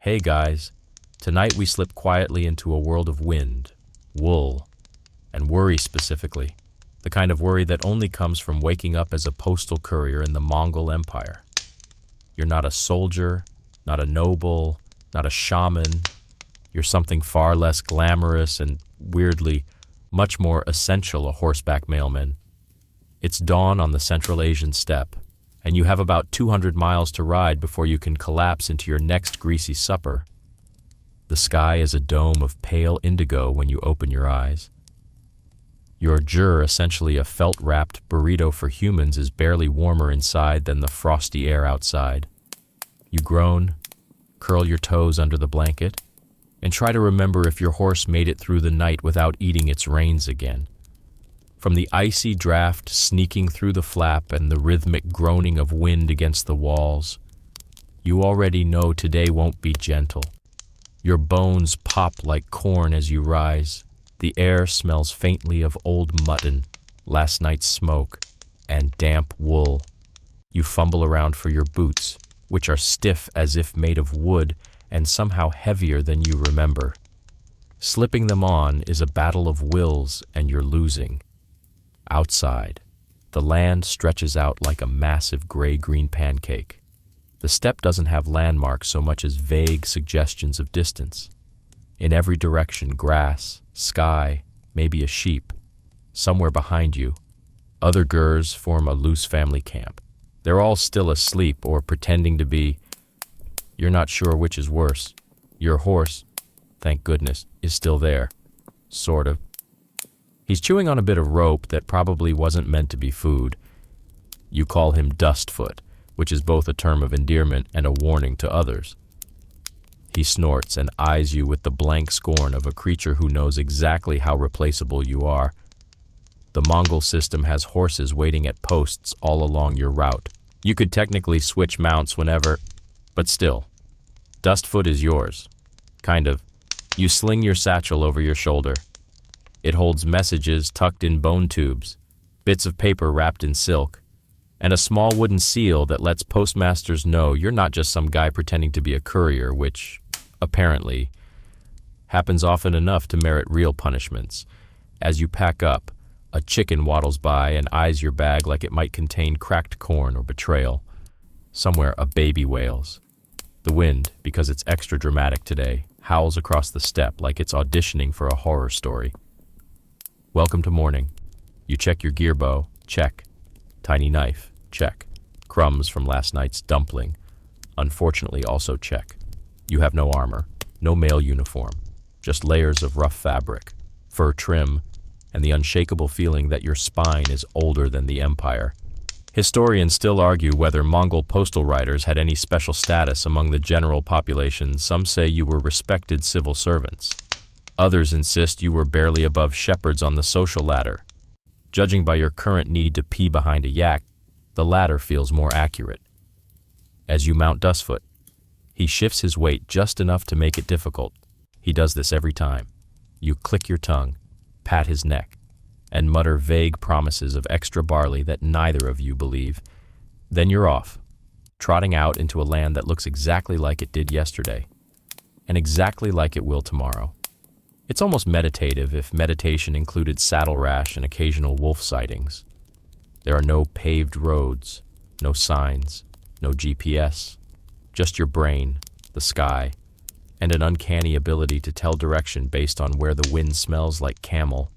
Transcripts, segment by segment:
Hey guys, tonight we slip quietly into a world of wind, wool, and worry specifically. The kind of worry that only comes from waking up as a postal courier in the Mongol Empire. You're not a soldier, not a noble, not a shaman. You're something far less glamorous and, weirdly, much more essential, a horseback mailman. It's dawn on the Central Asian steppe, and you have about 200 miles to ride before you can collapse into your next greasy supper. The sky is a dome of pale indigo when you open your eyes. Your jur, essentially a felt-wrapped burrito for humans, is barely warmer inside than the frosty air outside. You groan, curl your toes under the blanket, and try to remember if your horse made it through the night without eating its reins again. From the icy draft sneaking through the flap and the rhythmic groaning of wind against the walls, you already know today won't be gentle. Your bones pop like corn as you rise. The air smells faintly of old mutton, last night's smoke, and damp wool. You fumble around for your boots, which are stiff as if made of wood and somehow heavier than you remember. Slipping them on is a battle of wills, and you're losing. Outside, the land stretches out like a massive gray-green pancake. The steppe doesn't have landmarks so much as vague suggestions of distance. In every direction, grass, sky, maybe a sheep. Somewhere behind you, other gurs form a loose family camp. They're all still asleep or pretending to be. You're not sure which is worse. Your horse, thank goodness, is still there. Sort of. He's chewing on a bit of rope that probably wasn't meant to be food. You call him Dustfoot, which is both a term of endearment and a warning to others. He snorts and eyes you with the blank scorn of a creature who knows exactly how replaceable you are. The Mongol system has horses waiting at posts all along your route. You could technically switch mounts whenever, but still, Dustfoot is yours. Kind of. You sling your satchel over your shoulder. It holds messages tucked in bone tubes, bits of paper wrapped in silk, and a small wooden seal that lets postmasters know you're not just some guy pretending to be a courier, which, apparently, happens often enough to merit real punishments. As you pack up, a chicken waddles by and eyes your bag like it might contain cracked corn or betrayal. Somewhere a baby wails. The wind, because it's extra dramatic today, howls across the steppe like it's auditioning for a horror story. Welcome to morning. You check your gear bow, check. Tiny knife, check. Crumbs from last night's dumpling, unfortunately also check. You have no armor, no mail uniform, just layers of rough fabric, fur trim, and the unshakable feeling that your spine is older than the empire. Historians still argue whether Mongol postal riders had any special status among the general population. Some say you were respected civil servants. Others insist you were barely above shepherds on the social ladder. Judging by your current need to pee behind a yak, the latter feels more accurate. As you mount Dustfoot, he shifts his weight just enough to make it difficult. He does this every time. You click your tongue, pat his neck, and mutter vague promises of extra barley that neither of you believe. Then you're off, trotting out into a land that looks exactly like it did yesterday, and exactly like it will tomorrow. It's almost meditative if meditation included saddle rash and occasional wolf sightings. There are no paved roads, no signs, no GPS, just your brain, the sky, and an uncanny ability to tell direction based on where the wind smells like camel.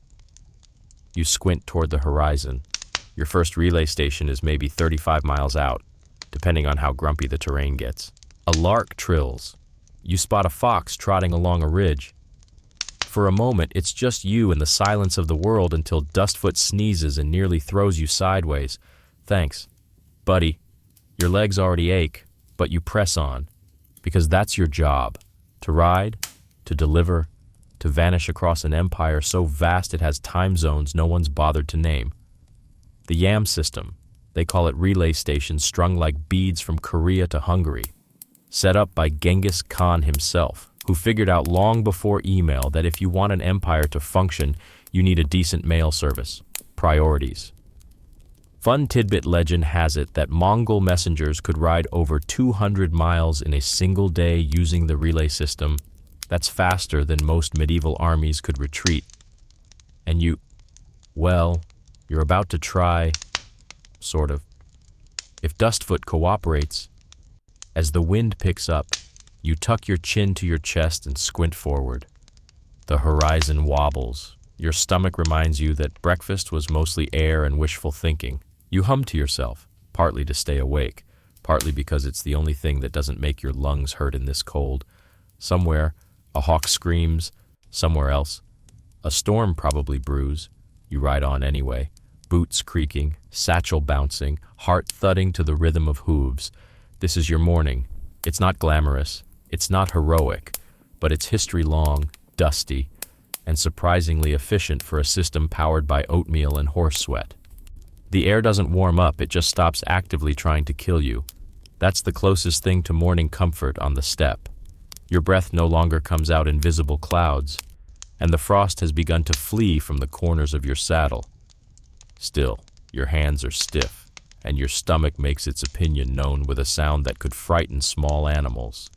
You squint toward the horizon. Your first relay station is maybe 35 miles out, depending on how grumpy the terrain gets. A lark trills. You spot a fox trotting along a ridge. For a moment, it's just you and the silence of the world until Dustfoot sneezes and nearly throws you sideways. Thanks, buddy. Your legs already ache, but you press on, because that's your job. To ride, to deliver, to vanish across an empire so vast it has time zones no one's bothered to name. The YAM system, they call it relay stations strung like beads from Korea to Hungary, set up by Genghis Khan himself, who figured out long before email that if you want an empire to function, you need a decent mail service. Priorities. Fun tidbit legend has it that Mongol messengers could ride over 200 miles in a single day using the relay system. That's faster than most medieval armies could retreat. And well, you're about to try, sort of. If Dustfoot cooperates, as the wind picks up, you tuck your chin to your chest and squint forward. The horizon wobbles. Your stomach reminds you that breakfast was mostly air and wishful thinking. You hum to yourself, partly to stay awake, partly because it's the only thing that doesn't make your lungs hurt in this cold. Somewhere, a hawk screams. Somewhere else, a storm probably brews. You ride on anyway, boots creaking, satchel bouncing, heart thudding to the rhythm of hooves. This is your morning. It's not glamorous, it's not heroic, but it's history-long, dusty, and surprisingly efficient for a system powered by oatmeal and horse sweat. The air doesn't warm up, it just stops actively trying to kill you. That's the closest thing to morning comfort on the steppe. Your breath no longer comes out in visible clouds, and the frost has begun to flee from the corners of your saddle. Still, your hands are stiff, and your stomach makes its opinion known with a sound that could frighten small animals.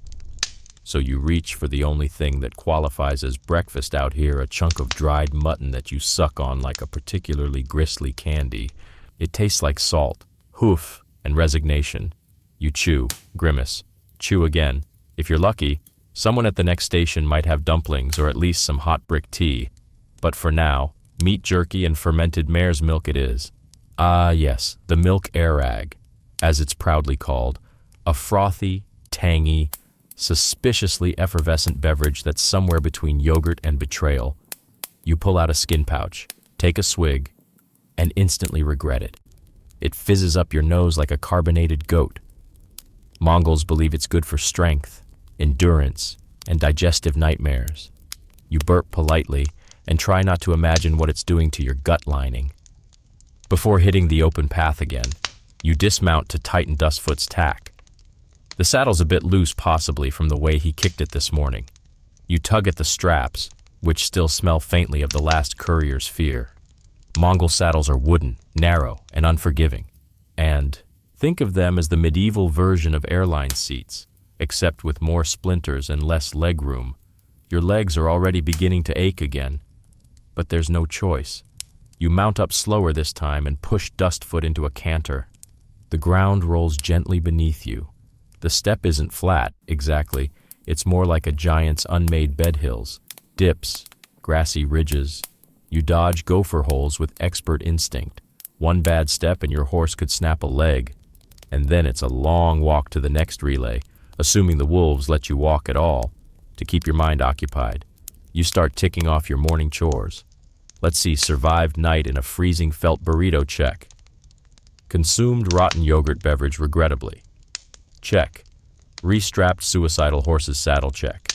So you reach for the only thing that qualifies as breakfast out here, a chunk of dried mutton that you suck on like a particularly gristly candy. It tastes like salt, hoof, and resignation. You chew, grimace, chew again. If you're lucky, someone at the next station might have dumplings or at least some hot brick tea. But for now, meat jerky and fermented mare's milk it is. Ah yes, the milk arag, as it's proudly called, a frothy, tangy, suspiciously effervescent beverage that's somewhere between yogurt and betrayal. You pull out a skin pouch, take a swig, and instantly regret it. It fizzes up your nose like a carbonated goat. Mongols believe it's good for strength, endurance, and digestive nightmares. You burp politely and try not to imagine what it's doing to your gut lining. Before hitting the open path again, you dismount to tighten Dustfoot's tack. The saddle's a bit loose, possibly from the way he kicked it this morning. You tug at the straps, which still smell faintly of the last courier's fear. Mongol saddles are wooden, narrow, and unforgiving. And think of them as the medieval version of airline seats, except with more splinters and less leg room. Your legs are already beginning to ache again. But there's no choice. You mount up slower this time and push Dustfoot into a canter. The ground rolls gently beneath you. The steppe isn't flat, exactly. It's more like a giant's unmade bedhills. Dips, grassy ridges. You dodge gopher holes with expert instinct. One bad step and your horse could snap a leg. And then it's a long walk to the next relay, assuming the wolves let you walk at all, to keep your mind occupied. You start ticking off your morning chores. Let's see, survived night in a freezing felt burrito, check. Consumed rotten yogurt beverage, regrettably. Check. Restrapped suicidal horse's saddle, check.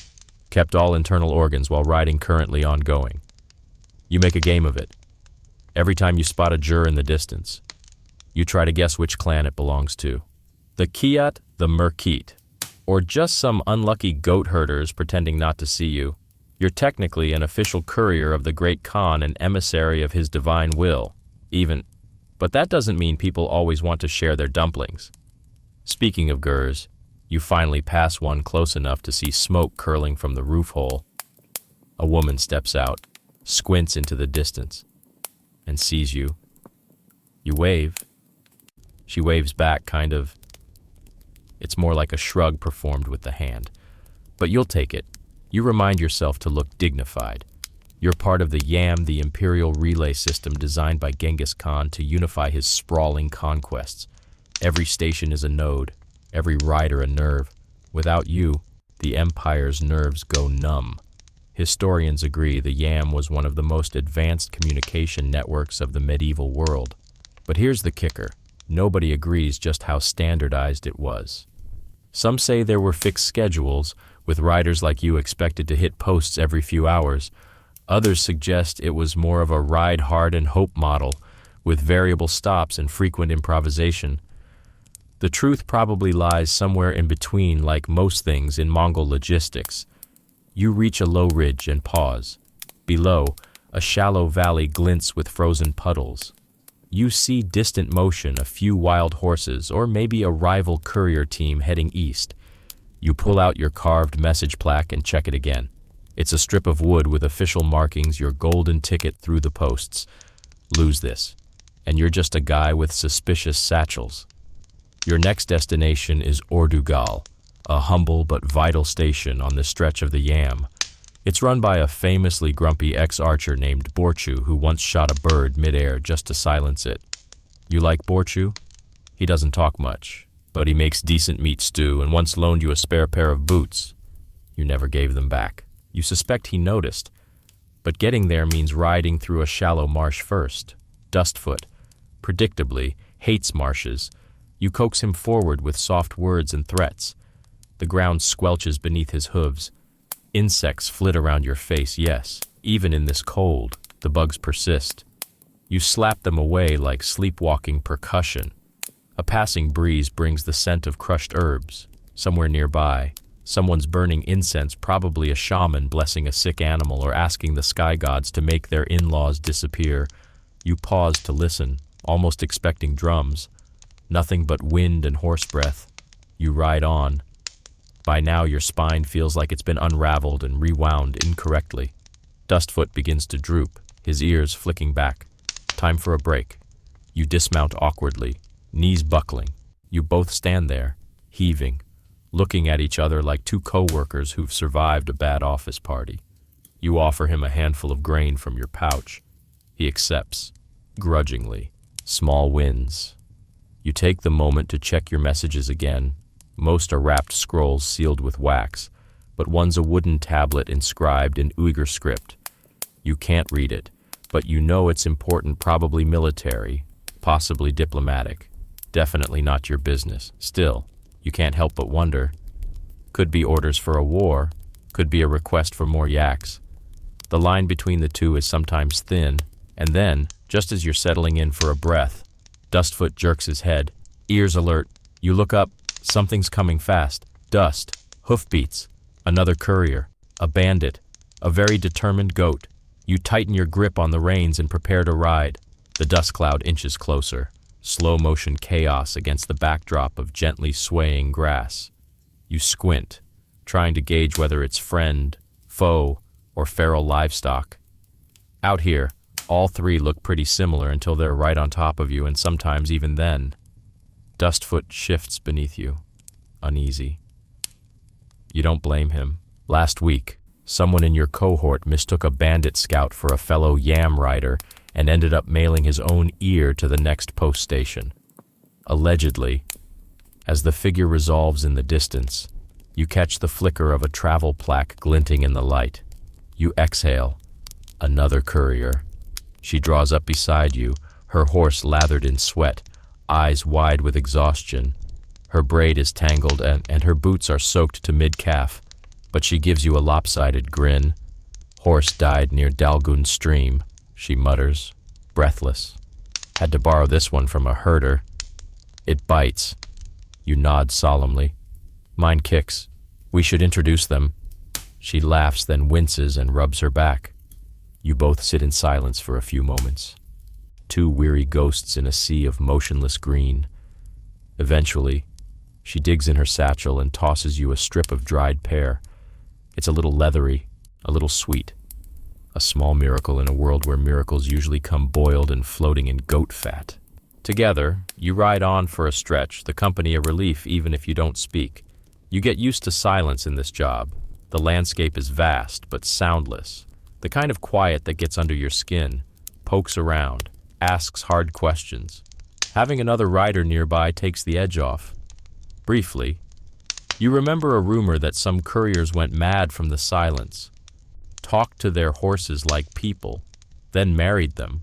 Kept all internal organs while riding, currently ongoing. You make a game of it. Every time you spot a jur in the distance, you try to guess which clan it belongs to. The Kiat, the Merkit, or just some unlucky goat herders pretending not to see you. You're technically an official courier of the great Khan and emissary of his divine will, but that doesn't mean people always want to share their dumplings. Speaking of gurs, you finally pass one close enough to see smoke curling from the roof hole. A woman steps out, squints into the distance, and sees you. You wave. She waves back, kind of. It's more like a shrug performed with the hand. But you'll take it. You remind yourself to look dignified. You're part of the YAM, the imperial relay system designed by Genghis Khan to unify his sprawling conquests. Every station is a node, every rider a nerve. Without you, the empire's nerves go numb. Historians agree the YAM was one of the most advanced communication networks of the medieval world. But here's the kicker. Nobody agrees just how standardized it was. Some say there were fixed schedules, with riders like you expected to hit posts every few hours. Others suggest it was more of a ride hard and hope model, with variable stops and frequent improvisation. The truth probably lies somewhere in between, like most things in Mongol logistics. You reach a low ridge and pause. Below, a shallow valley glints with frozen puddles. You see distant motion, a few wild horses, or maybe a rival courier team heading east. You pull out your carved message plaque and check it again. It's a strip of wood with official markings, your golden ticket through the posts. Lose this, and you're just a guy with suspicious satchels. Your next destination is Ordugal, a humble but vital station on the stretch of the Yam. It's run by a famously grumpy ex-archer named Borchu who once shot a bird midair just to silence it. You like Borchu? He doesn't talk much, but he makes decent meat stew and once loaned you a spare pair of boots. You never gave them back. You suspect he noticed, but getting there means riding through a shallow marsh first. Dustfoot, predictably, hates marshes. You coax him forward with soft words and threats. The ground squelches beneath his hooves. Insects flit around your face, yes. Even in this cold, the bugs persist. You slap them away like sleepwalking percussion. A passing breeze brings the scent of crushed herbs. Somewhere nearby, someone's burning incense, probably a shaman blessing a sick animal or asking the sky gods to make their in-laws disappear. You pause to listen, almost expecting drums. Nothing but wind and horse breath. You ride on. By now, your spine feels like it's been unraveled and rewound incorrectly. Dustfoot begins to droop, his ears flicking back. Time for a break. You dismount awkwardly, knees buckling. You both stand there, heaving, looking at each other like two co-workers who've survived a bad office party. You offer him a handful of grain from your pouch. He accepts, grudgingly. Small wins. You take the moment to check your messages again. Most are wrapped scrolls sealed with wax, but one's a wooden tablet inscribed in Uyghur script. You can't read it, but you know it's important, probably military, possibly diplomatic. Definitely not your business. Still, you can't help but wonder. Could be orders for a war, could be a request for more yaks. The line between the two is sometimes thin, and then, just as you're settling in for a breath, Dustfoot jerks his head, ears alert. You look up. Something's coming fast. Dust. Hoofbeats. Another courier. A bandit. A very determined goat. You tighten your grip on the reins and prepare to ride. The dust cloud inches closer. Slow motion chaos against the backdrop of gently swaying grass. You squint, trying to gauge whether it's friend, foe, or feral livestock. Out here, all three look pretty similar until they're right on top of you, and sometimes even then. Dustfoot shifts beneath you, uneasy. You don't blame him. Last week, someone in your cohort mistook a bandit scout for a fellow yam rider and ended up mailing his own ear to the next post station. Allegedly, as the figure resolves in the distance, you catch the flicker of a travel plaque glinting in the light. You exhale. Another courier. She draws up beside you, her horse lathered in sweat, eyes wide with exhaustion. Her braid is tangled and her boots are soaked to mid-calf, but she gives you a lopsided grin. Horse died near Dalgun stream, she mutters, breathless. Had to borrow this one from a herder. It bites. You nod solemnly. Mine kicks. We should introduce them. She laughs, then winces and rubs her back. You both sit in silence for a few moments. Two weary ghosts in a sea of motionless green. Eventually, she digs in her satchel and tosses you a strip of dried pear. It's a little leathery, a little sweet. A small miracle in a world where miracles usually come boiled and floating in goat fat. Together, you ride on for a stretch, the company a relief even if you don't speak. You get used to silence in this job. The landscape is vast, but soundless. The kind of quiet that gets under your skin, pokes around, asks hard questions. Having another rider nearby takes the edge off. Briefly, you remember a rumor that some couriers went mad from the silence, talked to their horses like people, then married them.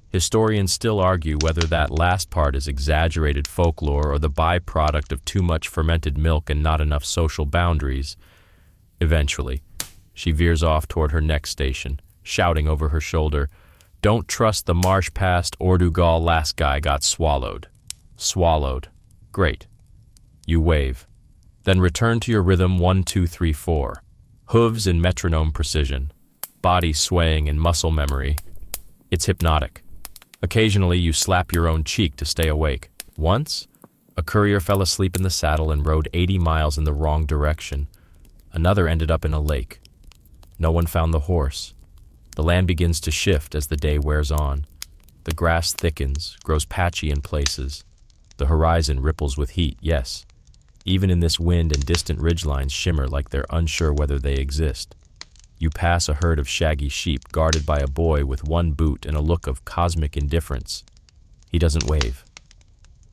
Historians still argue whether that last part is exaggerated folklore or the byproduct of too much fermented milk and not enough social boundaries. Eventually, she veers off toward her next station, shouting over her shoulder, "Don't trust the marsh past Ordugal, last guy got swallowed." Swallowed. Great. You wave. Then return to your rhythm 1, 2, 3, 4. Hooves in metronome precision. Body swaying in muscle memory. It's hypnotic. Occasionally, you slap your own cheek to stay awake. Once, a courier fell asleep in the saddle and rode 80 miles in the wrong direction. Another ended up in a lake. No one found the horse. The land begins to shift as the day wears on. The grass thickens, grows patchy in places. The horizon ripples with heat, yes. Even in this wind and distant ridgelines shimmer like they're unsure whether they exist. You pass a herd of shaggy sheep guarded by a boy with one boot and a look of cosmic indifference. He doesn't wave.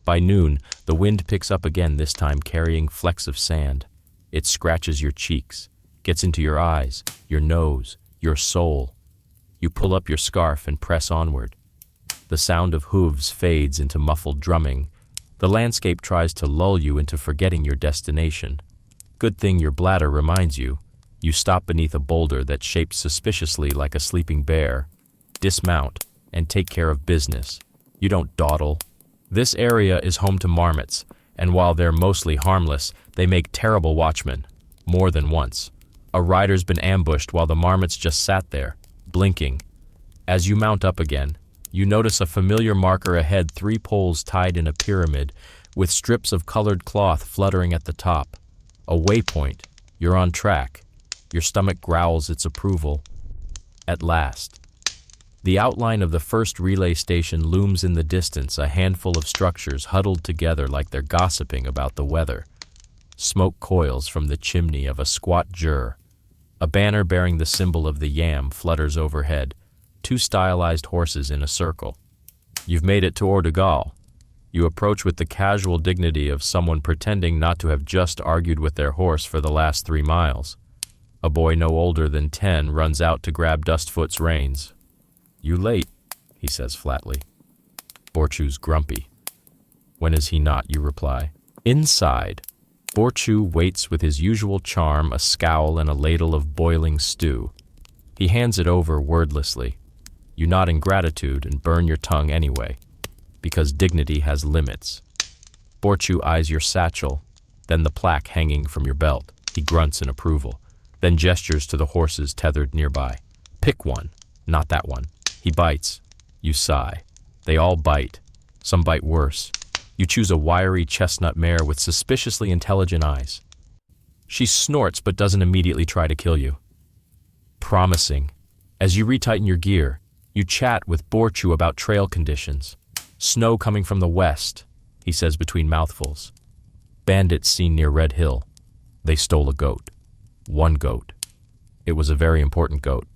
By noon, the wind picks up again, this time carrying flecks of sand. It scratches your cheeks, gets into your eyes, your nose, your soul. You pull up your scarf and press onward. The sound of hooves fades into muffled drumming. The landscape tries to lull you into forgetting your destination. Good thing your bladder reminds you. You stop beneath a boulder that's shaped suspiciously like a sleeping bear. Dismount and take care of business. You don't dawdle. This area is home to marmots, and while they're mostly harmless, they make terrible watchmen. More than once. A rider's been ambushed while the marmots just sat there, blinking. As you mount up again, you notice a familiar marker ahead, 3 poles tied in a pyramid, with strips of colored cloth fluttering at the top. A waypoint. You're on track. Your stomach growls its approval. At last. The outline of the first relay station looms in the distance, a handful of structures huddled together like they're gossiping about the weather. Smoke coils from the chimney of a squat jur. A banner bearing the symbol of the yam flutters overhead, 2 stylized horses in a circle. You've made it to Ordugal. You approach with the casual dignity of someone pretending not to have just argued with their horse for the last 3 miles. A boy no older than 10 runs out to grab Dustfoot's reins. "You late," he says flatly. Borchu's grumpy. "When is he not?" you reply. Inside, Borchu waits with his usual charm, a scowl and a ladle of boiling stew. He hands it over wordlessly. You nod in gratitude and burn your tongue anyway, because dignity has limits. Borchu eyes your satchel, then the plaque hanging from your belt. He grunts in approval, then gestures to the horses tethered nearby. "Pick one, not that one." He bites. You sigh. They all bite. Some bite worse. You choose a wiry chestnut mare with suspiciously intelligent eyes. She snorts but doesn't immediately try to kill you. Promising. As you retighten your gear, you chat with Borchu about trail conditions. "Snow coming from the west," he says between mouthfuls. "Bandits seen near Red Hill. They stole a goat. 1 goat. It was a very important goat."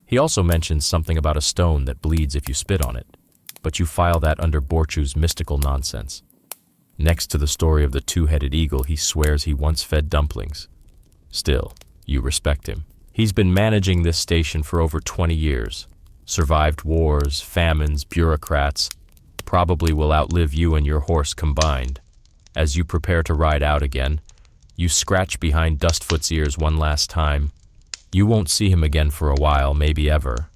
He also mentions something about a stone that bleeds if you spit on it, but you file that under Borchu's mystical nonsense. Next to the story of the 2-headed eagle, he swears he once fed dumplings. Still, you respect him. He's been managing this station for over 20 years. Survived wars, famines, bureaucrats. Probably will outlive you and your horse combined. As you prepare to ride out again, you scratch behind Dustfoot's ears one last time. You won't see him again for a while, maybe ever.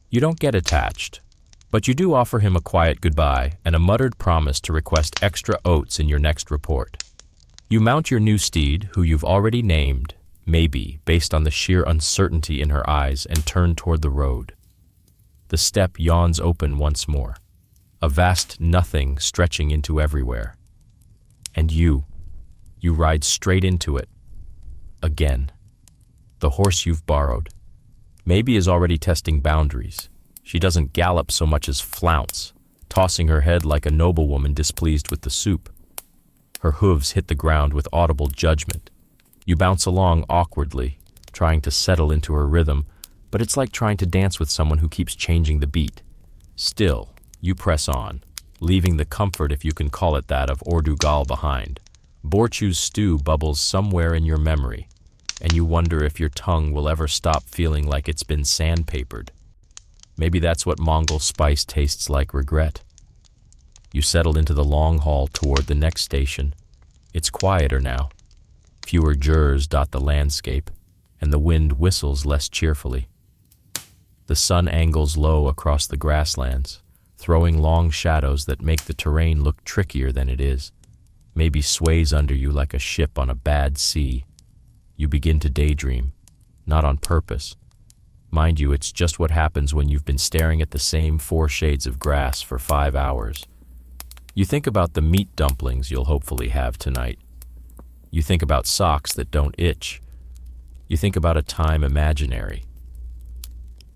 You don't get attached, but you do offer him a quiet goodbye and a muttered promise to request extra oats in your next report. You mount your new steed, who you've already named, maybe, based on the sheer uncertainty in her eyes, and turn toward the road. The steppe yawns open once more, a vast nothing stretching into everywhere. And you ride straight into it. Again. The horse you've borrowed. Maybe is already testing boundaries. She doesn't gallop so much as flounce, tossing her head like a noblewoman displeased with the soup. Her hooves hit the ground with audible judgment. You bounce along awkwardly, trying to settle into her rhythm, but it's like trying to dance with someone who keeps changing the beat. Still, you press on, leaving the comfort, if you can call it that, of Ordugal behind. Borchu's stew bubbles somewhere in your memory, and you wonder if your tongue will ever stop feeling like it's been sandpapered. Maybe that's what Mongol spice tastes like: regret. You settle into the long haul toward the next station. It's quieter now. Fewer jurs dot the landscape, and the wind whistles less cheerfully. The sun angles low across the grasslands, throwing long shadows that make the terrain look trickier than it is. Maybe sways under you like a ship on a bad sea. You begin to daydream, not on purpose. Mind you, it's just what happens when you've been staring at the same 4 shades of grass for 5 hours. You think about the meat dumplings you'll hopefully have tonight. You think about socks that don't itch. You think about a time imaginary.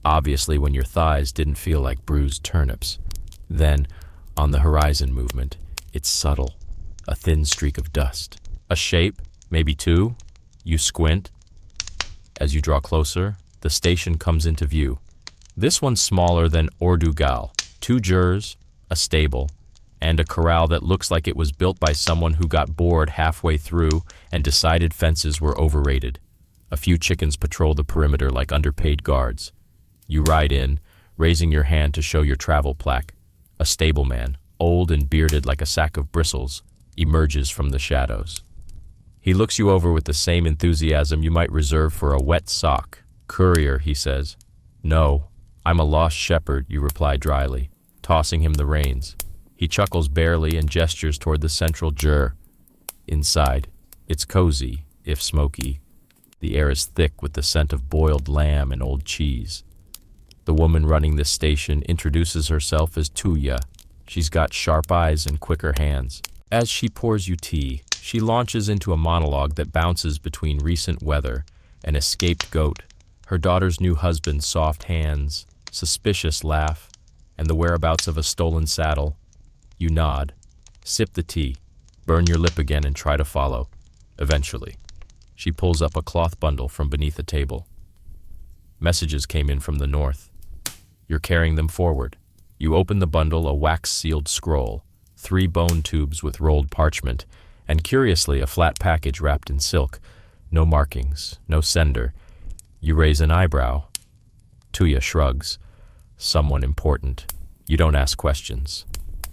Obviously, when your thighs didn't feel like bruised turnips. Then, on the horizon movement, it's subtle, a thin streak of dust. A shape, maybe 2. You squint. As you draw closer, the station comes into view. This one's smaller than Ordugal. 2 jurs, a stable, and a corral that looks like it was built by someone who got bored halfway through and decided fences were overrated. A few chickens patrol the perimeter like underpaid guards. You ride in, raising your hand to show your travel plaque. A stableman, old and bearded like a sack of bristles, emerges from the shadows. He looks you over with the same enthusiasm you might reserve for a wet sock. "Courier," he says. "No, I'm a lost shepherd," you reply dryly, tossing him the reins. He chuckles barely and gestures toward the central jur. Inside, it's cozy, if smoky. The air is thick with the scent of boiled lamb and old cheese. The woman running this station introduces herself as Tuya. She's got sharp eyes and quicker hands. As she pours you tea, she launches into a monologue that bounces between recent weather, an escaped goat, her daughter's new husband's soft hands, suspicious laugh, and the whereabouts of a stolen saddle. You nod, sip the tea, burn your lip again and try to follow. Eventually, she pulls up a cloth bundle from beneath a table. Messages came in from the north. You're carrying them forward. You open the bundle, a wax-sealed scroll, 3 bone tubes with rolled parchment, and curiously a flat package wrapped in silk. No markings, no sender. You raise an eyebrow. Tuya shrugs. Someone important. You don't ask questions.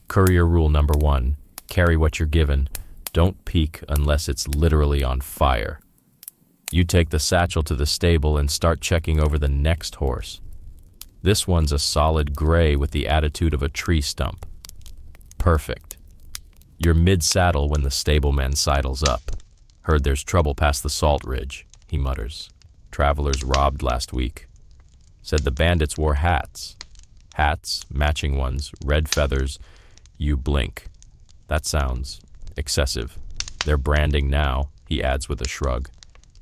Courier rule number 1, carry what you're given. Don't peek unless it's literally on fire. You take the satchel to the stable and start checking over the next horse. This one's a solid gray with the attitude of a tree stump. Perfect. You're mid-saddle when the stableman sidles up. Heard there's trouble past the salt ridge, he mutters. Travelers robbed last week. Said the bandits wore hats. Hats, matching ones, red feathers. You blink. That sounds excessive. They're branding now, he adds with a shrug.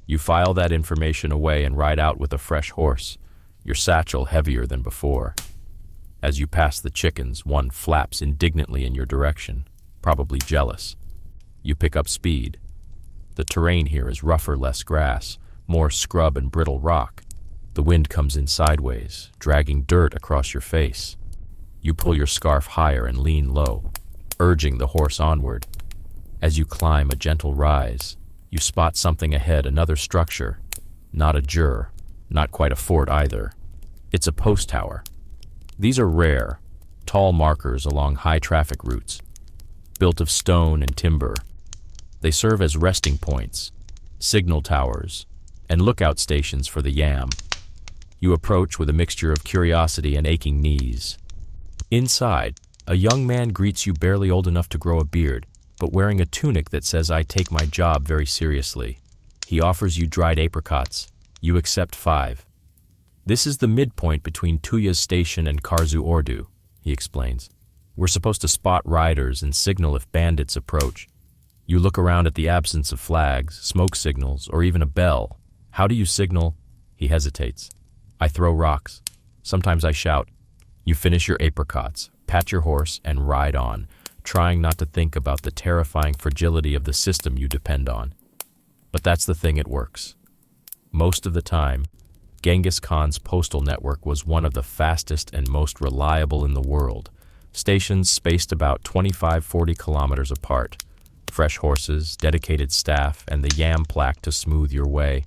You file that information away and ride out with a fresh horse, your satchel heavier than before. As you pass the chickens, one flaps indignantly in your direction, probably jealous. You pick up speed. The terrain here is rougher, less grass, more scrub and brittle rock. The wind comes in sideways, dragging dirt across your face. You pull your scarf higher and lean low, urging the horse onward. As you climb a gentle rise, you spot something ahead, another structure. Not a jur, not quite a fort either. It's a post tower. These are rare, tall markers along high traffic routes, built of stone and timber. They serve as resting points, signal towers, and lookout stations for the yam. You approach with a mixture of curiosity and aching knees. Inside, a young man greets you, barely old enough to grow a beard, but wearing a tunic that says, "I take my job very seriously." He offers you dried apricots. You accept 5. "This is the midpoint between Tuya's station and Karzu Ordu," he explains. "We're supposed to spot riders and signal if bandits approach." You look around at the absence of flags, smoke signals, or even a bell. "How do you signal?" He hesitates. "I throw rocks. Sometimes I shout." You finish your apricots, pat your horse, and ride on, trying not to think about the terrifying fragility of the system you depend on. But that's the thing, it works. Most of the time, Genghis Khan's postal network was one of the fastest and most reliable in the world. Stations spaced about 25-40 kilometers apart. Fresh horses, dedicated staff, and the yam plaque to smooth your way.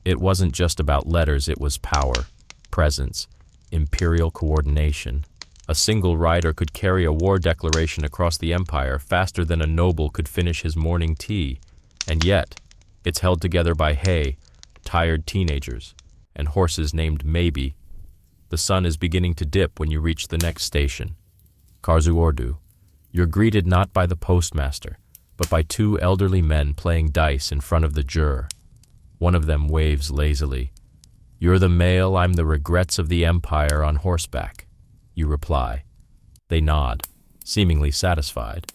It wasn't just about letters, it was power, presence, imperial coordination. A single rider could carry a war declaration across the empire faster than a noble could finish his morning tea. And yet, it's held together by hay, tired teenagers, and horses named Maybe. The sun is beginning to dip when you reach the next station, Karzu Ordu. You're greeted not by the postmaster, but by 2 elderly men playing dice in front of the jur. One of them waves lazily. You're the mail, I'm the regrets of the empire on horseback. You reply. They nod, seemingly satisfied.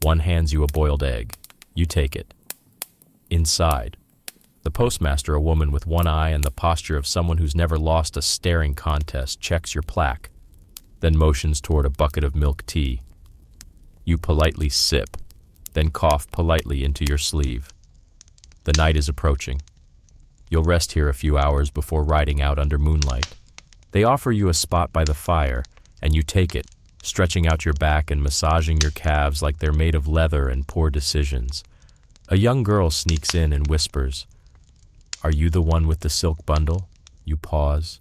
One hands you a boiled egg. You take it. Inside, the postmaster, a woman with one eye and the posture of someone who's never lost a staring contest, checks your plaque, then motions toward a bucket of milk tea. You politely sip, then cough politely into your sleeve. The night is approaching. You'll rest here a few hours before riding out under moonlight. They offer you a spot by the fire, and you take it, stretching out your back and massaging your calves like they're made of leather and poor decisions. A young girl sneaks in and whispers, "Are you the one with the silk bundle?" You pause.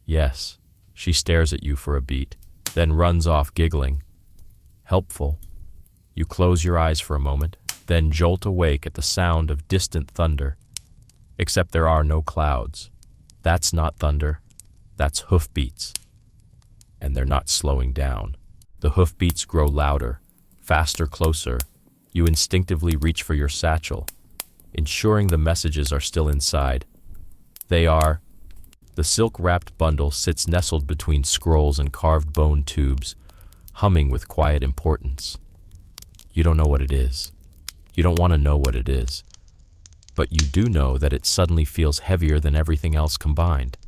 Yes. She stares at you for a beat, then runs off giggling. Helpful. You close your eyes for a moment, then jolt awake at the sound of distant thunder. Except there are no clouds. That's not thunder. That's hoofbeats. And they're not slowing down. The hoofbeats grow louder, faster, closer. You instinctively reach for your satchel, ensuring the messages are still inside. They are. The silk-wrapped bundle sits nestled between scrolls and carved bone tubes, humming with quiet importance. You don't know what it is. You don't want to know what it is. But you do know that it suddenly feels heavier than everything else combined.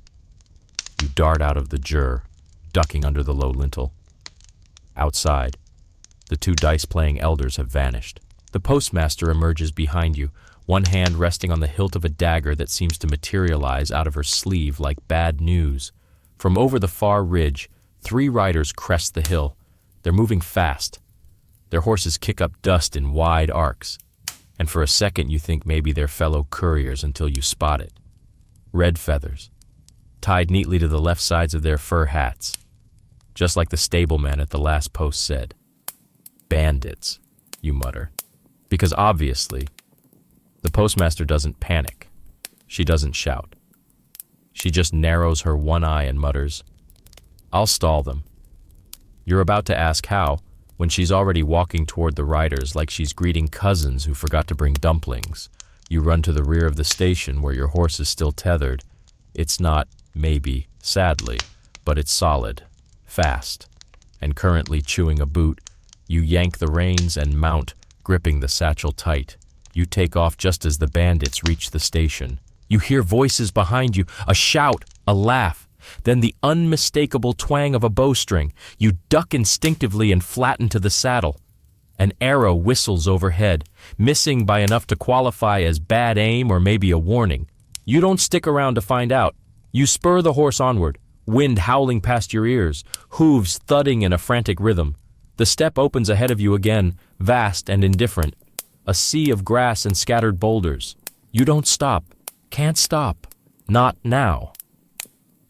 You dart out of the jur, ducking under the low lintel. Outside, the two dice-playing elders have vanished. The postmaster emerges behind you, one hand resting on the hilt of a dagger that seems to materialize out of her sleeve like bad news. From over the far ridge, 3 riders crest the hill. They're moving fast. Their horses kick up dust in wide arcs, and for a second you think maybe they're fellow couriers until you spot it. Red feathers, tied neatly to the left sides of their fur hats, just like the stableman at the last post said. Bandits, you mutter, because obviously, the postmaster doesn't panic. She doesn't shout. She just narrows her one eye and mutters, "I'll stall them." You're about to ask how, when she's already walking toward the riders like she's greeting cousins who forgot to bring dumplings. You run to the rear of the station where your horse is still tethered. It's not, maybe, sadly, but it's solid, fast, and currently chewing a boot. You yank the reins and mount, gripping the satchel tight. You take off just as the bandits reach the station. You hear voices behind you, a shout, a laugh, then the unmistakable twang of a bowstring. You duck instinctively and flatten to the saddle. An arrow whistles overhead, missing by enough to qualify as bad aim or maybe a warning. You don't stick around to find out. You spur the horse onward, wind howling past your ears, hooves thudding in a frantic rhythm. The steppe opens ahead of you again, vast and indifferent. A sea of grass and scattered boulders. You don't stop. Can't stop. Not now.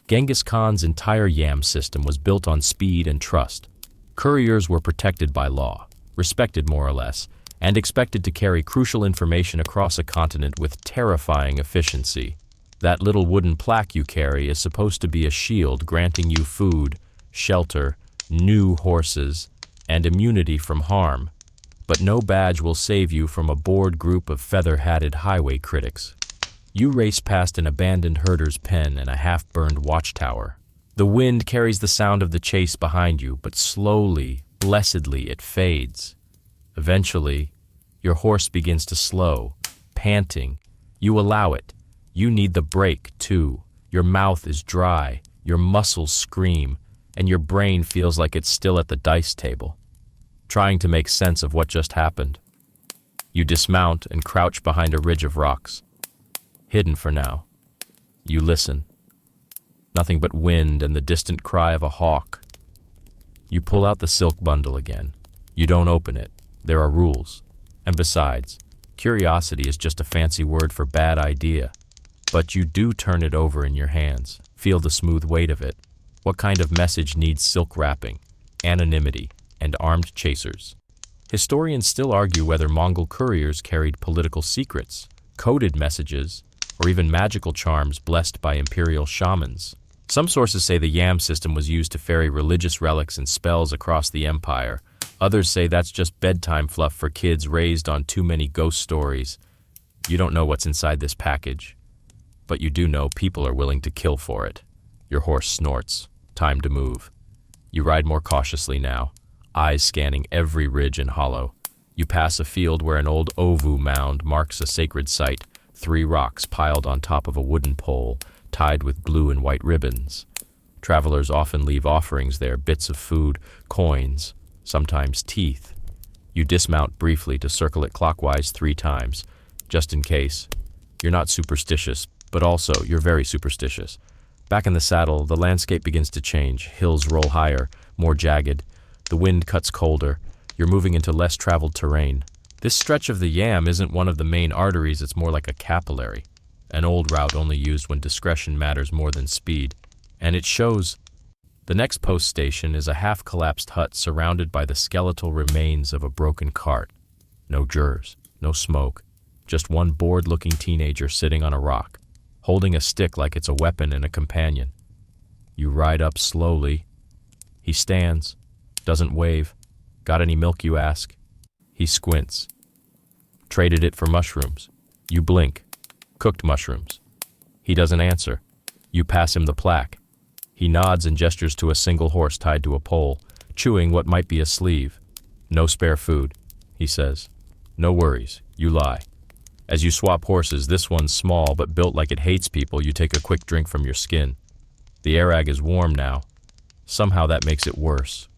Genghis Khan's entire yam system was built on speed and trust. Couriers were protected by law, respected more or less, and expected to carry crucial information across a continent with terrifying efficiency. That little wooden plaque you carry is supposed to be a shield granting you food, shelter, new horses, and immunity from harm. But no badge will save you from a bored group of feather-hatted highway critics. You race past an abandoned herder's pen and a half-burned watchtower. The wind carries the sound of the chase behind you, but slowly, blessedly, it fades. Eventually, your horse begins to slow, panting. You allow it. You need the break, too. Your mouth is dry, your muscles scream, and your brain feels like it's still at the dice table, trying to make sense of what just happened. You dismount and crouch behind a ridge of rocks. Hidden for now. You listen. Nothing but wind and the distant cry of a hawk. You pull out the silk bundle again. You don't open it. There are rules. And besides, curiosity is just a fancy word for bad idea. But you do turn it over in your hands. Feel the smooth weight of it. What kind of message needs silk wrapping, anonymity, and armed chasers? Historians still argue whether Mongol couriers carried political secrets, coded messages, or even magical charms blessed by imperial shamans. Some sources say the yam system was used to ferry religious relics and spells across the empire. Others say that's just bedtime fluff for kids raised on too many ghost stories. You don't know what's inside this package. but you do know people are willing to kill for it. Your horse snorts. Time to move. You ride more cautiously now, eyes scanning every ridge and hollow. You pass a field where an old ovu mound marks a sacred site, 3 rocks piled on top of a wooden pole, tied with blue and white ribbons. Travelers often leave offerings there, bits of food, coins, sometimes teeth. You dismount briefly to circle it clockwise 3 times, just in case. You're not superstitious, but also you're very superstitious. Back in the saddle, the landscape begins to change. Hills roll higher, more jagged. The wind cuts colder. You're moving into less traveled terrain. This stretch of the Yam isn't one of the main arteries, it's more like a capillary. An old route only used when discretion matters more than speed. And it shows. The next post station is a half-collapsed hut surrounded by the skeletal remains of a broken cart. No jurors, no smoke, just one bored-looking teenager sitting on a rock, holding a stick like it's a weapon and a companion. You ride up slowly. He stands, doesn't wave. Got any milk, you ask? He squints. Traded it for mushrooms. You blink. Cooked mushrooms. He doesn't answer. You pass him the plaque. He nods and gestures to a single horse tied to a pole, chewing what might be a sleeve. No spare food, he says. No worries, you lie. As you swap horses, this one's small but built like it hates people, you take a quick drink from your skin. The airag is warm now. Somehow that makes it worse.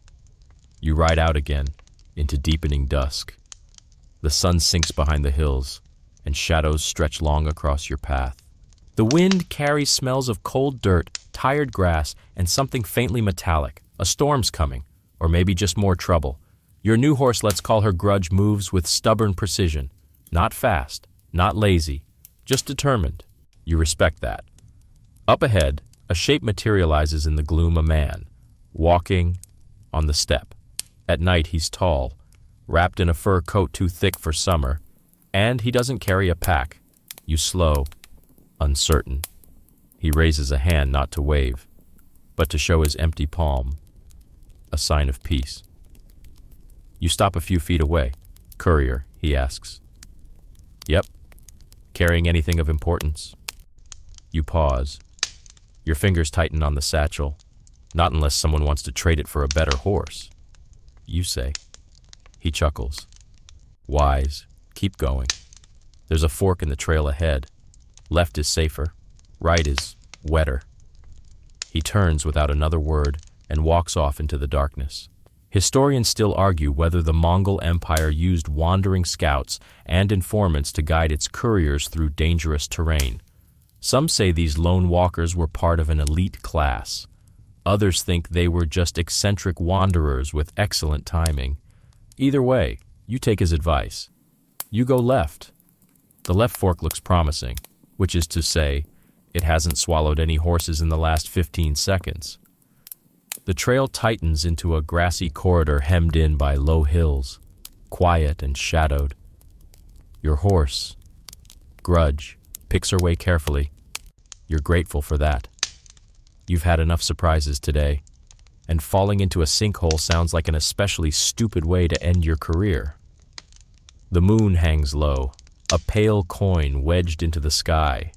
You ride out again, into deepening dusk. The sun sinks behind the hills, and shadows stretch long across your path. The wind carries smells of cold dirt, tired grass, and something faintly metallic. A storm's coming, or maybe just more trouble. Your new horse, let's call her Grudge, moves with stubborn precision. Not fast, not lazy, just determined. You respect that. Up ahead, a shape materializes in the gloom, a man, walking on the steppe. At night he's tall, wrapped in a fur coat too thick for summer, and he doesn't carry a pack. You slow, uncertain. He raises a hand not to wave, but to show his empty palm, a sign of peace. You stop a few feet away. Courier, he asks. Yep. Carrying anything of importance? You pause. Your fingers tighten on the satchel, not unless someone wants to trade it for a better horse. You say. He chuckles. Wise. Keep going. There's a fork in the trail ahead. Left is safer. Right is wetter. He turns without another word and walks off into the darkness. Historians still argue whether the Mongol Empire used wandering scouts and informants to guide its couriers through dangerous terrain. Some say these lone walkers were part of an elite class. Others think they were just eccentric wanderers with excellent timing. Either way, you take his advice. You go left. The left fork looks promising, which is to say, it hasn't swallowed any horses in the last 15 seconds. The trail tightens into a grassy corridor hemmed in by low hills, quiet and shadowed. Your horse, Grudge, picks her way carefully. You're grateful for that. You've had enough surprises today, and falling into a sinkhole sounds like an especially stupid way to end your career. The moon hangs low, a pale coin wedged into the sky.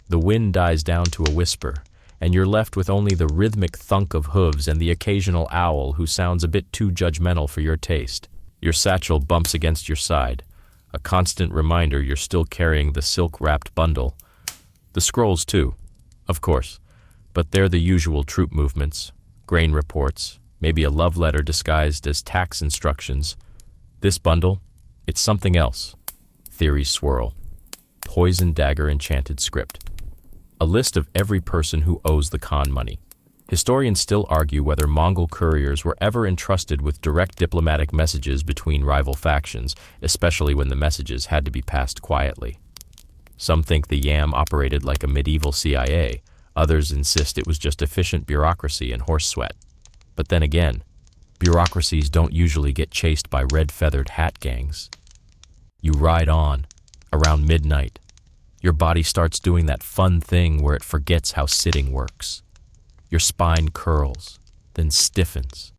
The wind dies down to a whisper, and you're left with only the rhythmic thunk of hooves and the occasional owl who sounds a bit too judgmental for your taste. Your satchel bumps against your side, a constant reminder you're still carrying the silk-wrapped bundle. The scrolls, too, of course, but they're the usual troop movements, grain reports, maybe a love letter disguised as tax instructions. This bundle, it's something else. Theories swirl. Poison dagger enchanted script. A list of every person who owes the Khan money. Historians still argue whether Mongol couriers were ever entrusted with direct diplomatic messages between rival factions, especially when the messages had to be passed quietly. Some think the Yam operated like a medieval CIA. Others insist it was just efficient bureaucracy and horse sweat. But then again, bureaucracies don't usually get chased by red-feathered hat gangs. You ride on, around midnight. Your body starts doing that fun thing where it forgets how sitting works. Your spine curls, then stiffens.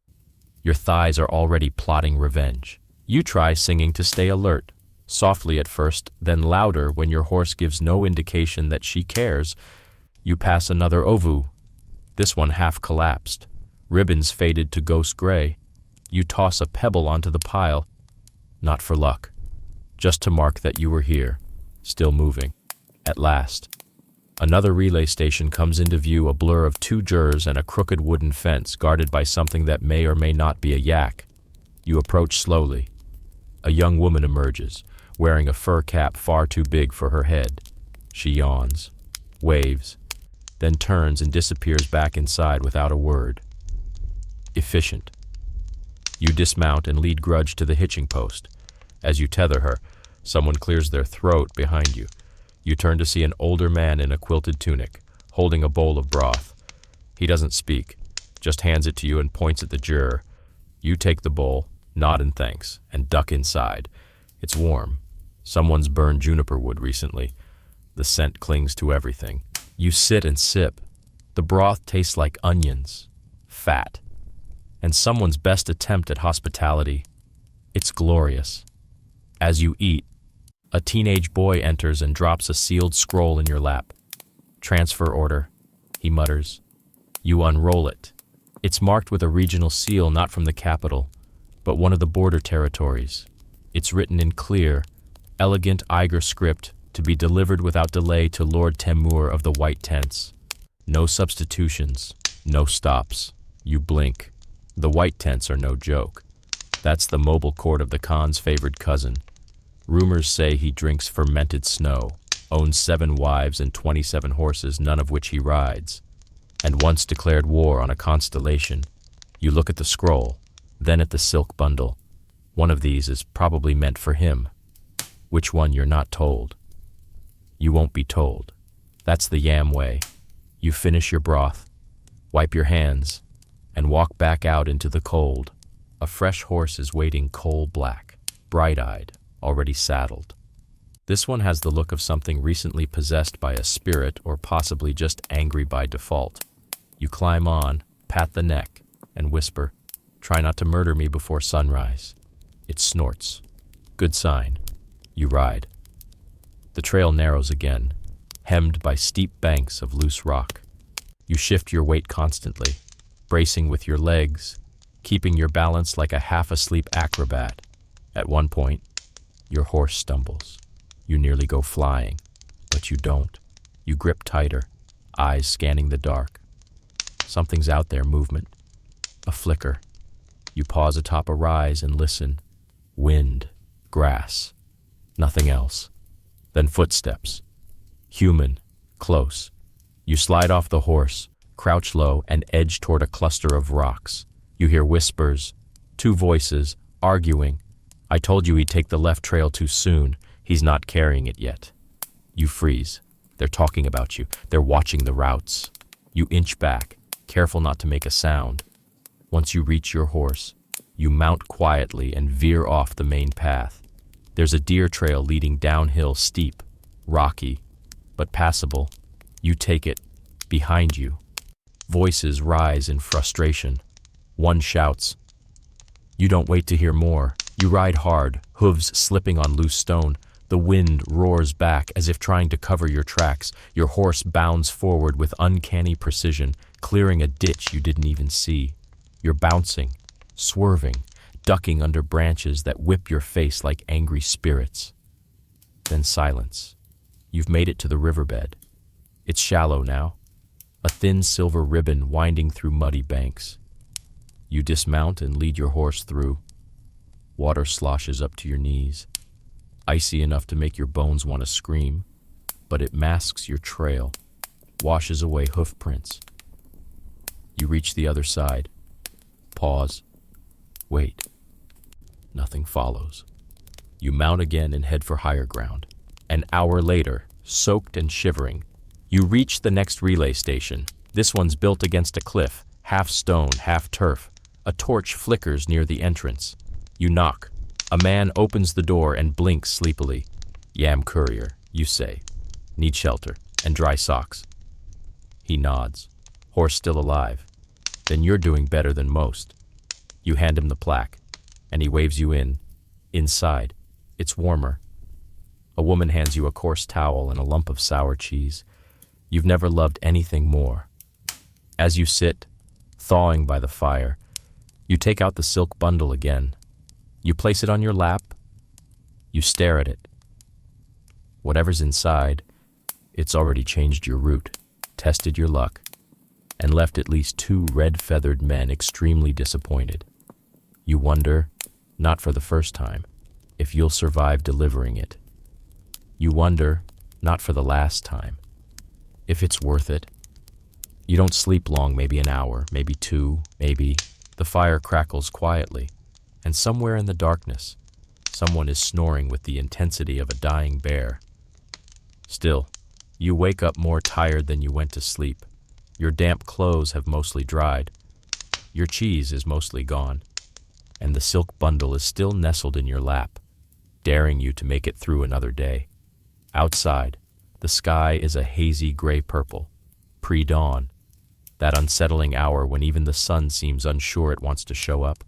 Your thighs are already plotting revenge. You try singing to stay alert, Softly at first, then louder when your horse gives no indication that she cares. You pass another ovu, this one half collapsed. Ribbons faded to ghost gray. You toss a pebble onto the pile, not for luck, just to mark that you were here, still moving. At last, another relay station comes into view, a blur of two jurors and a crooked wooden fence guarded by something that may or may not be a yak. You approach slowly. A young woman emerges, wearing a fur cap far too big for her head. She yawns, waves, then turns and disappears back inside without a word. Efficient. You dismount and lead Grudge to the hitching post. As you tether her, someone clears their throat behind you. You turn to see an older man in a quilted tunic, holding a bowl of broth. He doesn't speak, just hands it to you and points at the juror. You take the bowl, nod in thanks, and duck inside. It's warm. Someone's burned juniper wood recently. The scent clings to everything. You sit and sip. The broth tastes like onions, fat, and someone's best attempt at hospitality. It's glorious. As you eat, a teenage boy enters and drops a sealed scroll in your lap. Transfer order, he mutters. You unroll it. It's marked with a regional seal, not from the capital, but one of the border territories. It's written in clear, elegant Eiger script to be delivered without delay to Lord Temur of the White Tents. No substitutions, no stops. You blink. The White Tents are no joke. That's the mobile court of the Khan's favored cousin. Rumors say he drinks fermented snow, owns 7 wives and 27 horses, none of which he rides, and once declared war on a constellation. You look at the scroll, then at the silk bundle. One of these is probably meant for him. Which one you're not told. You won't be told. That's the Yam way. You finish your broth, wipe your hands, and walk back out into the cold. A fresh horse is waiting coal-black, bright-eyed, already saddled. This one has the look of something recently possessed by a spirit or possibly just angry by default. You climb on, pat the neck, and whisper, "Try not to murder me before sunrise." It snorts. Good sign. You ride. The trail narrows again, hemmed by steep banks of loose rock. You shift your weight constantly, bracing with your legs, keeping your balance like a half-asleep acrobat. At one point, your horse stumbles. You nearly go flying, but you don't. You grip tighter, eyes scanning the dark. Something's out there, movement. A flicker. You pause atop a rise and listen. Wind, grass, nothing else. Then footsteps. Human, close. You slide off the horse, crouch low, and edge toward a cluster of rocks. You hear whispers, 2 voices, arguing. "I told you he'd take the left trail too soon. He's not carrying it yet." You freeze. They're talking about you. They're watching the routes. You inch back, careful not to make a sound. Once you reach your horse, you mount quietly and veer off the main path. There's a deer trail leading downhill, steep, rocky, but passable. You take it. Behind you, voices rise in frustration. One shouts. You don't wait to hear more. You ride hard, hooves slipping on loose stone. The wind roars back as if trying to cover your tracks. Your horse bounds forward with uncanny precision, clearing a ditch you didn't even see. You're bouncing, swerving, ducking under branches that whip your face like angry spirits. Then silence. You've made it to the riverbed. It's shallow now, a thin silver ribbon winding through muddy banks. You dismount and lead your horse through. Water sloshes up to your knees, icy enough to make your bones want to scream, but it masks your trail, washes away hoof prints. You reach the other side. Pause. Wait. Nothing follows. You mount again and head for higher ground. An hour later, soaked and shivering, you reach the next relay station. This one's built against a cliff, half stone, half turf. A torch flickers near the entrance. You knock. A man opens the door and blinks sleepily. "Yam courier," you say. "Need shelter and dry socks." He nods. Horse still alive. Then you're doing better than most. You hand him the plaque, and he waves you in. Inside, it's warmer, A woman hands you a coarse towel and a lump of sour cheese. You've never loved anything more. As you sit, thawing by the fire, you take out the silk bundle again. You place it on your lap. You stare at it. Whatever's inside, it's already changed your route, tested your luck, and left at least 2 red-feathered men extremely disappointed. You wonder, not for the first time, if you'll survive delivering it. You wonder, not for the last time, if it's worth it. You don't sleep long, maybe an hour, maybe 2, maybe. The fire crackles quietly, and somewhere in the darkness, someone is snoring with the intensity of a dying bear. Still, you wake up more tired than you went to sleep. Your damp clothes have mostly dried. Your cheese is mostly gone, and the silk bundle is still nestled in your lap, daring you to make it through another day. Outside, the sky is a hazy gray-purple, pre-dawn, that unsettling hour when even the sun seems unsure it wants to show up.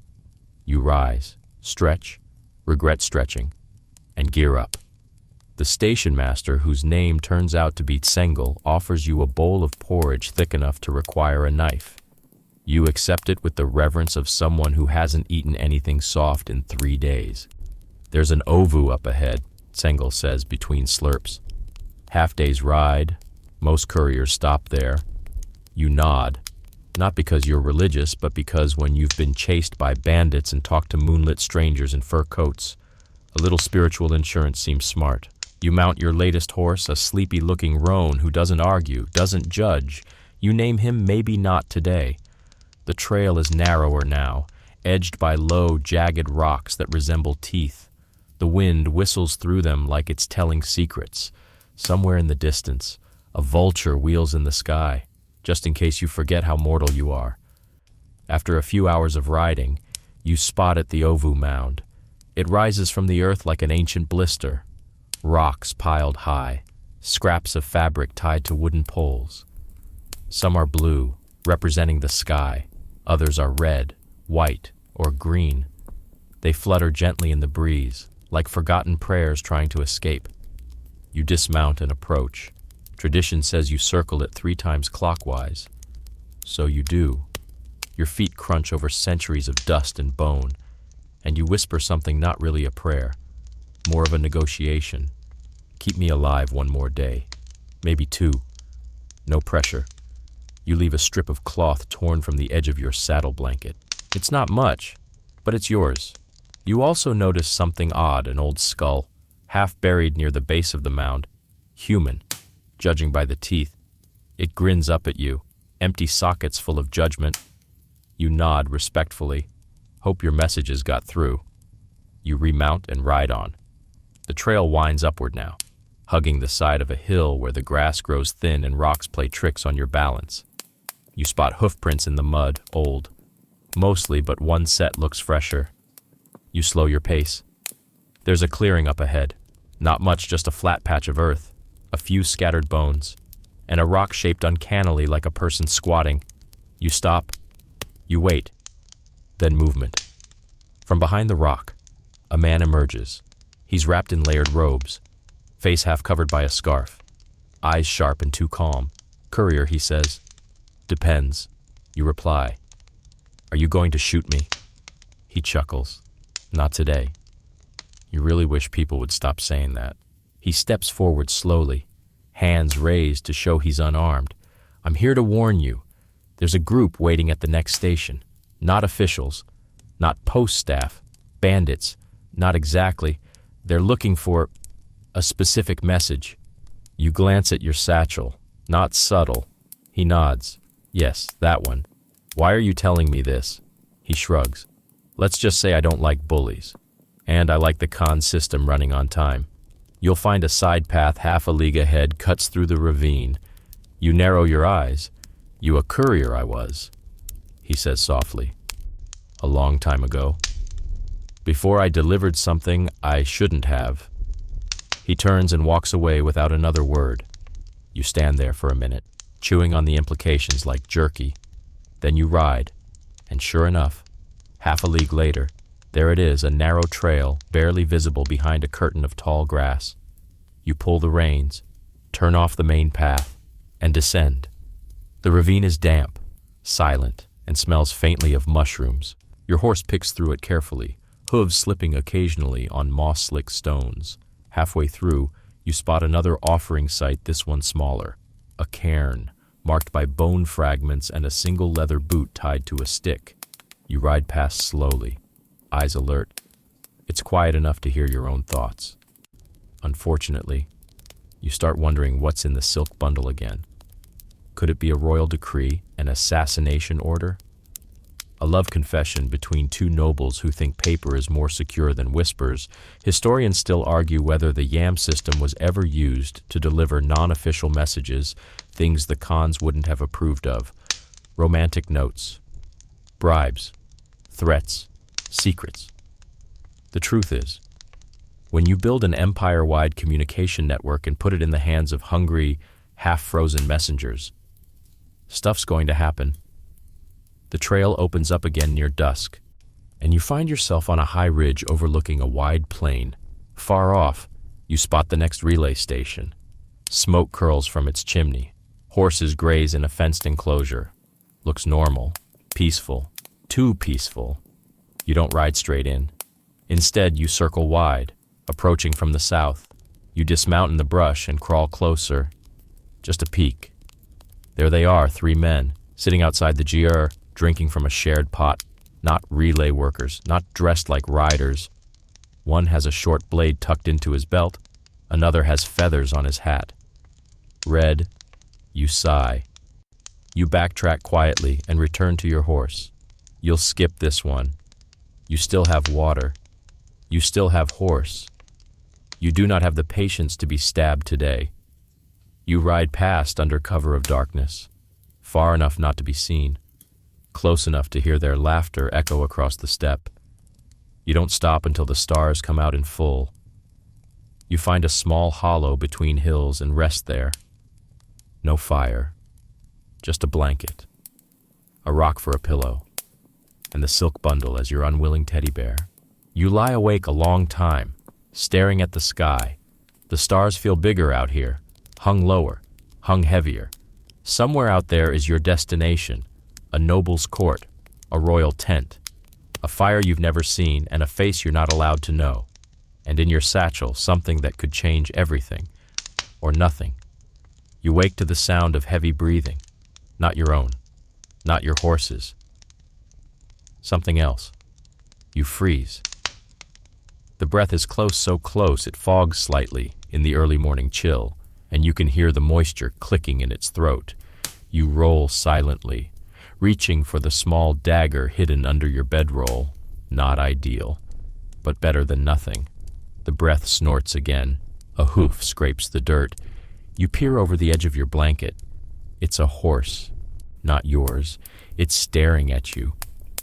You rise, stretch, regret stretching, and gear up. The station master, whose name turns out to be Tsengel, offers you a bowl of porridge thick enough to require a knife. You accept it with the reverence of someone who hasn't eaten anything soft in 3 days. There's an ovu up ahead, Tsengel says between slurps. Half-day's ride. Most couriers stop there. You nod, not because you're religious, but because when you've been chased by bandits and talked to moonlit strangers in fur coats, a little spiritual insurance seems smart. You mount your latest horse, a sleepy-looking roan who doesn't argue, doesn't judge. You name him maybe not today. The trail is narrower now, edged by low, jagged rocks that resemble teeth. The wind whistles through them like it's telling secrets. Somewhere in the distance, a vulture wheels in the sky, just in case you forget how mortal you are. After a few hours of riding, you spot at the ovu mound. It rises from the earth like an ancient blister. Rocks piled high, scraps of fabric tied to wooden poles. Some are blue, representing the sky. Others are red, white, or green. They flutter gently in the breeze, like forgotten prayers trying to escape. You dismount and approach. Tradition says you circle it 3 times clockwise. So you do. Your feet crunch over centuries of dust and bone, and you whisper something not really a prayer, more of a negotiation. Keep me alive 1 more day, maybe 2. No pressure. You leave a strip of cloth torn from the edge of your saddle blanket. It's not much, but it's yours. You also notice something odd, an old skull, half buried near the base of the mound. Human, judging by the teeth. It grins up at you, empty sockets full of judgment. You nod respectfully. Hope your messages got through. You remount and ride on. The trail winds upward now, hugging the side of a hill where the grass grows thin and rocks play tricks on your balance. You spot hoofprints in the mud, old. Mostly, but one set looks fresher. You slow your pace. There's a clearing up ahead. Not much, just a flat patch of earth, a few scattered bones, and a rock shaped uncannily like a person squatting. You stop. You wait. Then movement. From behind the rock, a man emerges. He's wrapped in layered robes, face half covered by a scarf, eyes sharp and too calm. Courier, he says. Depends. You reply. Are you going to shoot me? He chuckles. Not today. You really wish people would stop saying that. He steps forward slowly, hands raised to show he's unarmed. I'm here to warn you. There's a group waiting at the next station. Not officials, not post staff, bandits, not exactly. They're looking for a specific message. You glance at your satchel. Not subtle. He nods. Yes, that one. Why are you telling me this? He shrugs. Let's just say I don't like bullies. And I like the con system running on time. You'll find a side path half a league ahead cuts through the ravine. You narrow your eyes. You a courier I was, he says softly. A long time ago. Before I delivered something I shouldn't have. He turns and walks away without another word. You stand there for a minute, chewing on the implications like jerky. Then you ride, and sure enough, half a league later, there it is, a narrow trail barely visible behind a curtain of tall grass. You pull the reins, turn off the main path, and descend. The ravine is damp, silent, and smells faintly of mushrooms. Your horse picks through it carefully, hooves slipping occasionally on moss-slick stones. Halfway through, you spot another offering site, this one smaller. A cairn, marked by bone fragments and a single leather boot tied to a stick. You ride past slowly, eyes alert. It's quiet enough to hear your own thoughts. Unfortunately, you start wondering what's in the silk bundle again. Could it be a royal decree, an assassination order? A love confession between two nobles who think paper is more secure than whispers. Historians still argue whether the YAM system was ever used to deliver non-official messages, things the Khans wouldn't have approved of. Romantic notes, bribes, threats, secrets. The truth is, when you build an empire-wide communication network and put it in the hands of hungry, half-frozen messengers, stuff's going to happen. The trail opens up again near dusk, and you find yourself on a high ridge overlooking a wide plain. Far off, you spot the next relay station. Smoke curls from its chimney. Horses graze in a fenced enclosure. Looks normal, peaceful, too peaceful. You don't ride straight in. Instead, you circle wide, approaching from the south. You dismount in the brush and crawl closer. Just a peek. There they are, 3 men, sitting outside the Jier, drinking from a shared pot. Not relay workers, not dressed like riders. One has a short blade tucked into his belt. Another has feathers on his hat. Red, you sigh. You backtrack quietly and return to your horse. You'll skip this one. You still have water. You still have horse. You do not have the patience to be stabbed today. You ride past under cover of darkness, far enough not to be seen, close enough to hear their laughter echo across the steppe. You don't stop until the stars come out in full. You find a small hollow between hills and rest there. No fire, just a blanket, a rock for a pillow, and the silk bundle as your unwilling teddy bear. You lie awake a long time, staring at the sky. The stars feel bigger out here, hung lower, hung heavier. Somewhere out there is your destination, a noble's court, a royal tent, a fire you've never seen, and a face you're not allowed to know. And in your satchel, something that could change everything, or nothing. You wake to the sound of heavy breathing, not your own, not your horse's. Something else. You freeze. The breath is close, so close it fogs slightly in the early morning chill, and you can hear the moisture clicking in its throat. You roll silently, reaching for the small dagger hidden under your bedroll. Not ideal, but better than nothing. The breath snorts again. A hoof scrapes the dirt. You peer over the edge of your blanket. It's a horse, not yours. It's staring at you,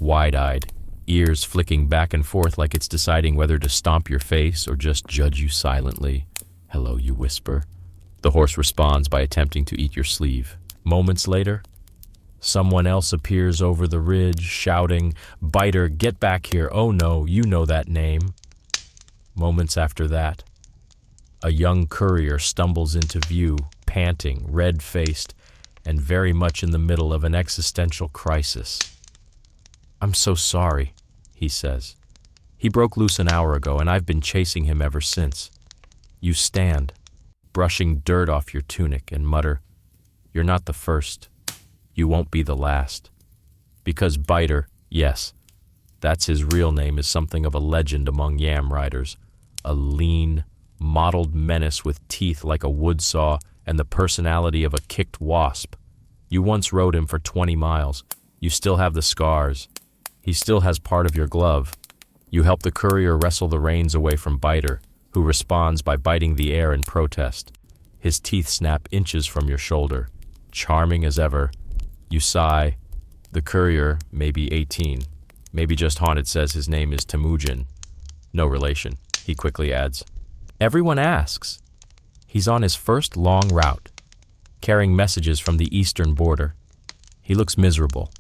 wide-eyed, ears flicking back and forth like it's deciding whether to stomp your face or just judge you silently. Hello, you whisper. The horse responds by attempting to eat your sleeve. Moments later, someone else appears over the ridge, shouting, "Biter, get back here. Oh no, you know that name." Moments after that, a young courier stumbles into view, panting, red-faced, and very much in the middle of an existential crisis. "I'm so sorry," he says. "He broke loose an hour ago, and I've been chasing him ever since." You stand, brushing dirt off your tunic, and mutter, "You're not the first. You won't be the last." Because Biter, yes, that's his real name, is something of a legend among yam riders. A lean, mottled menace with teeth like a wood saw and the personality of a kicked wasp. You once rode him for 20 miles. You still have the scars. He still has part of your glove. You help the courier wrestle the reins away from Biter, who responds by biting the air in protest. His teeth snap inches from your shoulder. Charming as ever. You sigh. The courier may be 18. Maybe just haunted says his name is Temujin. No relation, he quickly adds. Everyone asks. He's on his first long route, carrying messages from the eastern border. He looks miserable.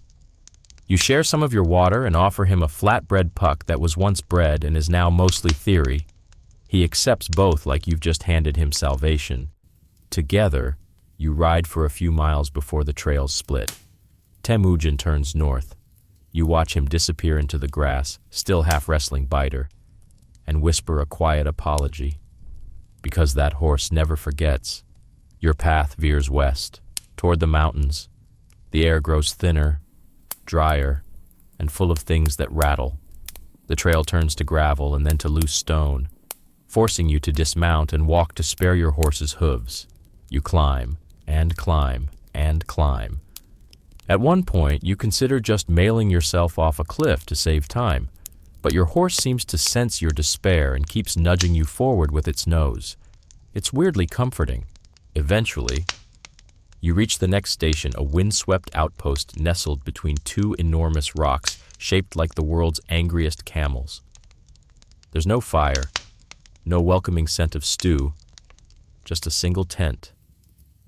You share some of your water and offer him a flatbread puck that was once bread and is now mostly theory. He accepts both like you've just handed him salvation. Together, you ride for a few miles before the trails split. Temujin turns north. You watch him disappear into the grass, still half-wrestling Biter, and whisper a quiet apology. Because that horse never forgets. Your path veers west, toward the mountains. The air grows thinner, drier, and full of things that rattle. The trail turns to gravel and then to loose stone, forcing you to dismount and walk to spare your horse's hooves. You climb, and climb, and climb. At one point, you consider just mailing yourself off a cliff to save time, but your horse seems to sense your despair and keeps nudging you forward with its nose. It's weirdly comforting. Eventually, you reach the next station, a windswept outpost nestled between two enormous rocks shaped like the world's angriest camels. There's no fire, no welcoming scent of stew, just a single tent,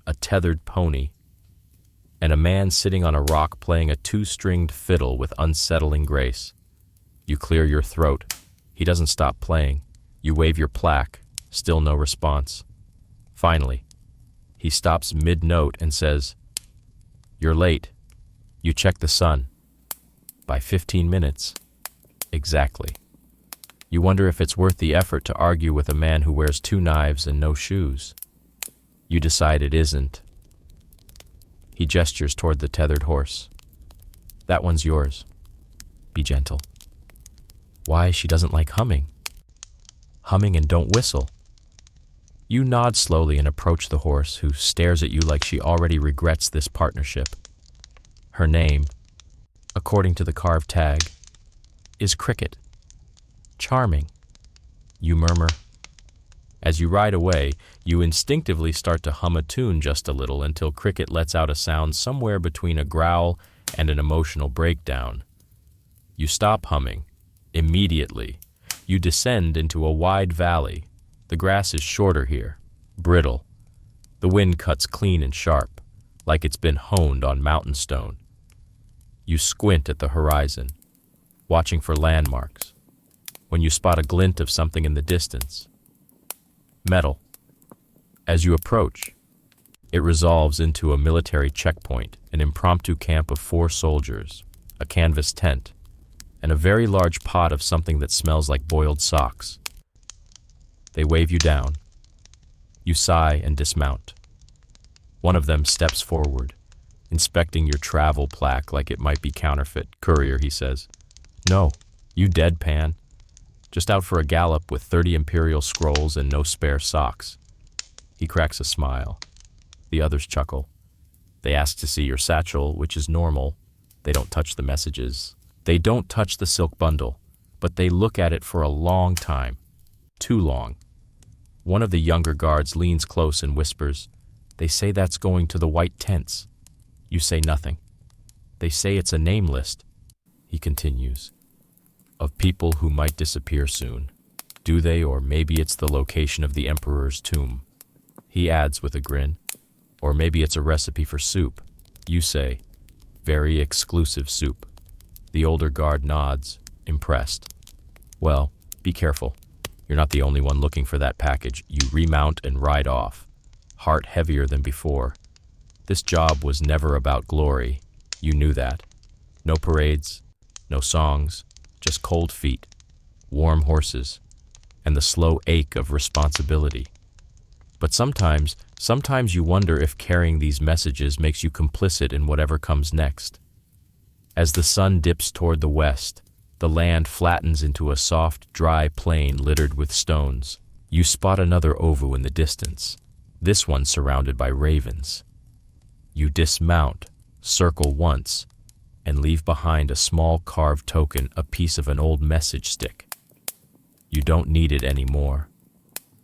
a tethered pony, and a man sitting on a rock playing a two-stringed fiddle with unsettling grace. You clear your throat. He doesn't stop playing. You wave your plaque. Still no response. Finally, he stops mid-note and says, "You're late. You check the sun." By 15 minutes. Exactly. You wonder if it's worth the effort to argue with a man who wears 2 knives and no shoes. You decide it isn't. He gestures toward the tethered horse. "That one's yours. Be gentle." Why, she doesn't like humming. Humming and don't whistle. You nod slowly and approach the horse, who stares at you like she already regrets this partnership. Her name, according to the carved tag, is Cricket. Charming, you murmur. As you ride away, you instinctively start to hum a tune just a little until Cricket lets out a sound somewhere between a growl and an emotional breakdown. You stop humming. Immediately, you descend into a wide valley. The grass is shorter here, brittle. The wind cuts clean and sharp, like it's been honed on mountain stone. You squint at the horizon, watching for landmarks. When you spot a glint of something in the distance, metal. As you approach, it resolves into a military checkpoint, an impromptu camp of 4 soldiers, a canvas tent, and a very large pot of something that smells like boiled socks. They wave you down. You sigh and dismount. One of them steps forward, inspecting your travel plaque like it might be counterfeit. "Courier," he says. "No, you deadpan. Just out for a gallop with 30 imperial scrolls and no spare socks." He cracks a smile. The others chuckle. They ask to see your satchel, which is normal. They don't touch the messages. They don't touch the silk bundle, but they look at it for a long time. Too long. One of the younger guards leans close and whispers, "They say that's going to the white tents." You say nothing. "They say it's a name list," he continues, "of people who might disappear soon. Do they, or maybe it's the location of the emperor's tomb." He adds with a grin, "Or maybe it's a recipe for soup." You say, "Very exclusive soup." The older guard nods, impressed. "Well, be careful. You're not the only one looking for that package." You remount and ride off, heart heavier than before. This job was never about glory. You knew that. No parades, no songs, just cold feet, warm horses, and the slow ache of responsibility. But sometimes you wonder if carrying these messages makes you complicit in whatever comes next. As the sun dips toward the west, the land flattens into a soft, dry plain littered with stones. You spot another ovu in the distance, this one surrounded by ravens. You dismount, circle once, and leave behind a small carved token, a piece of an old message stick. You don't need it anymore.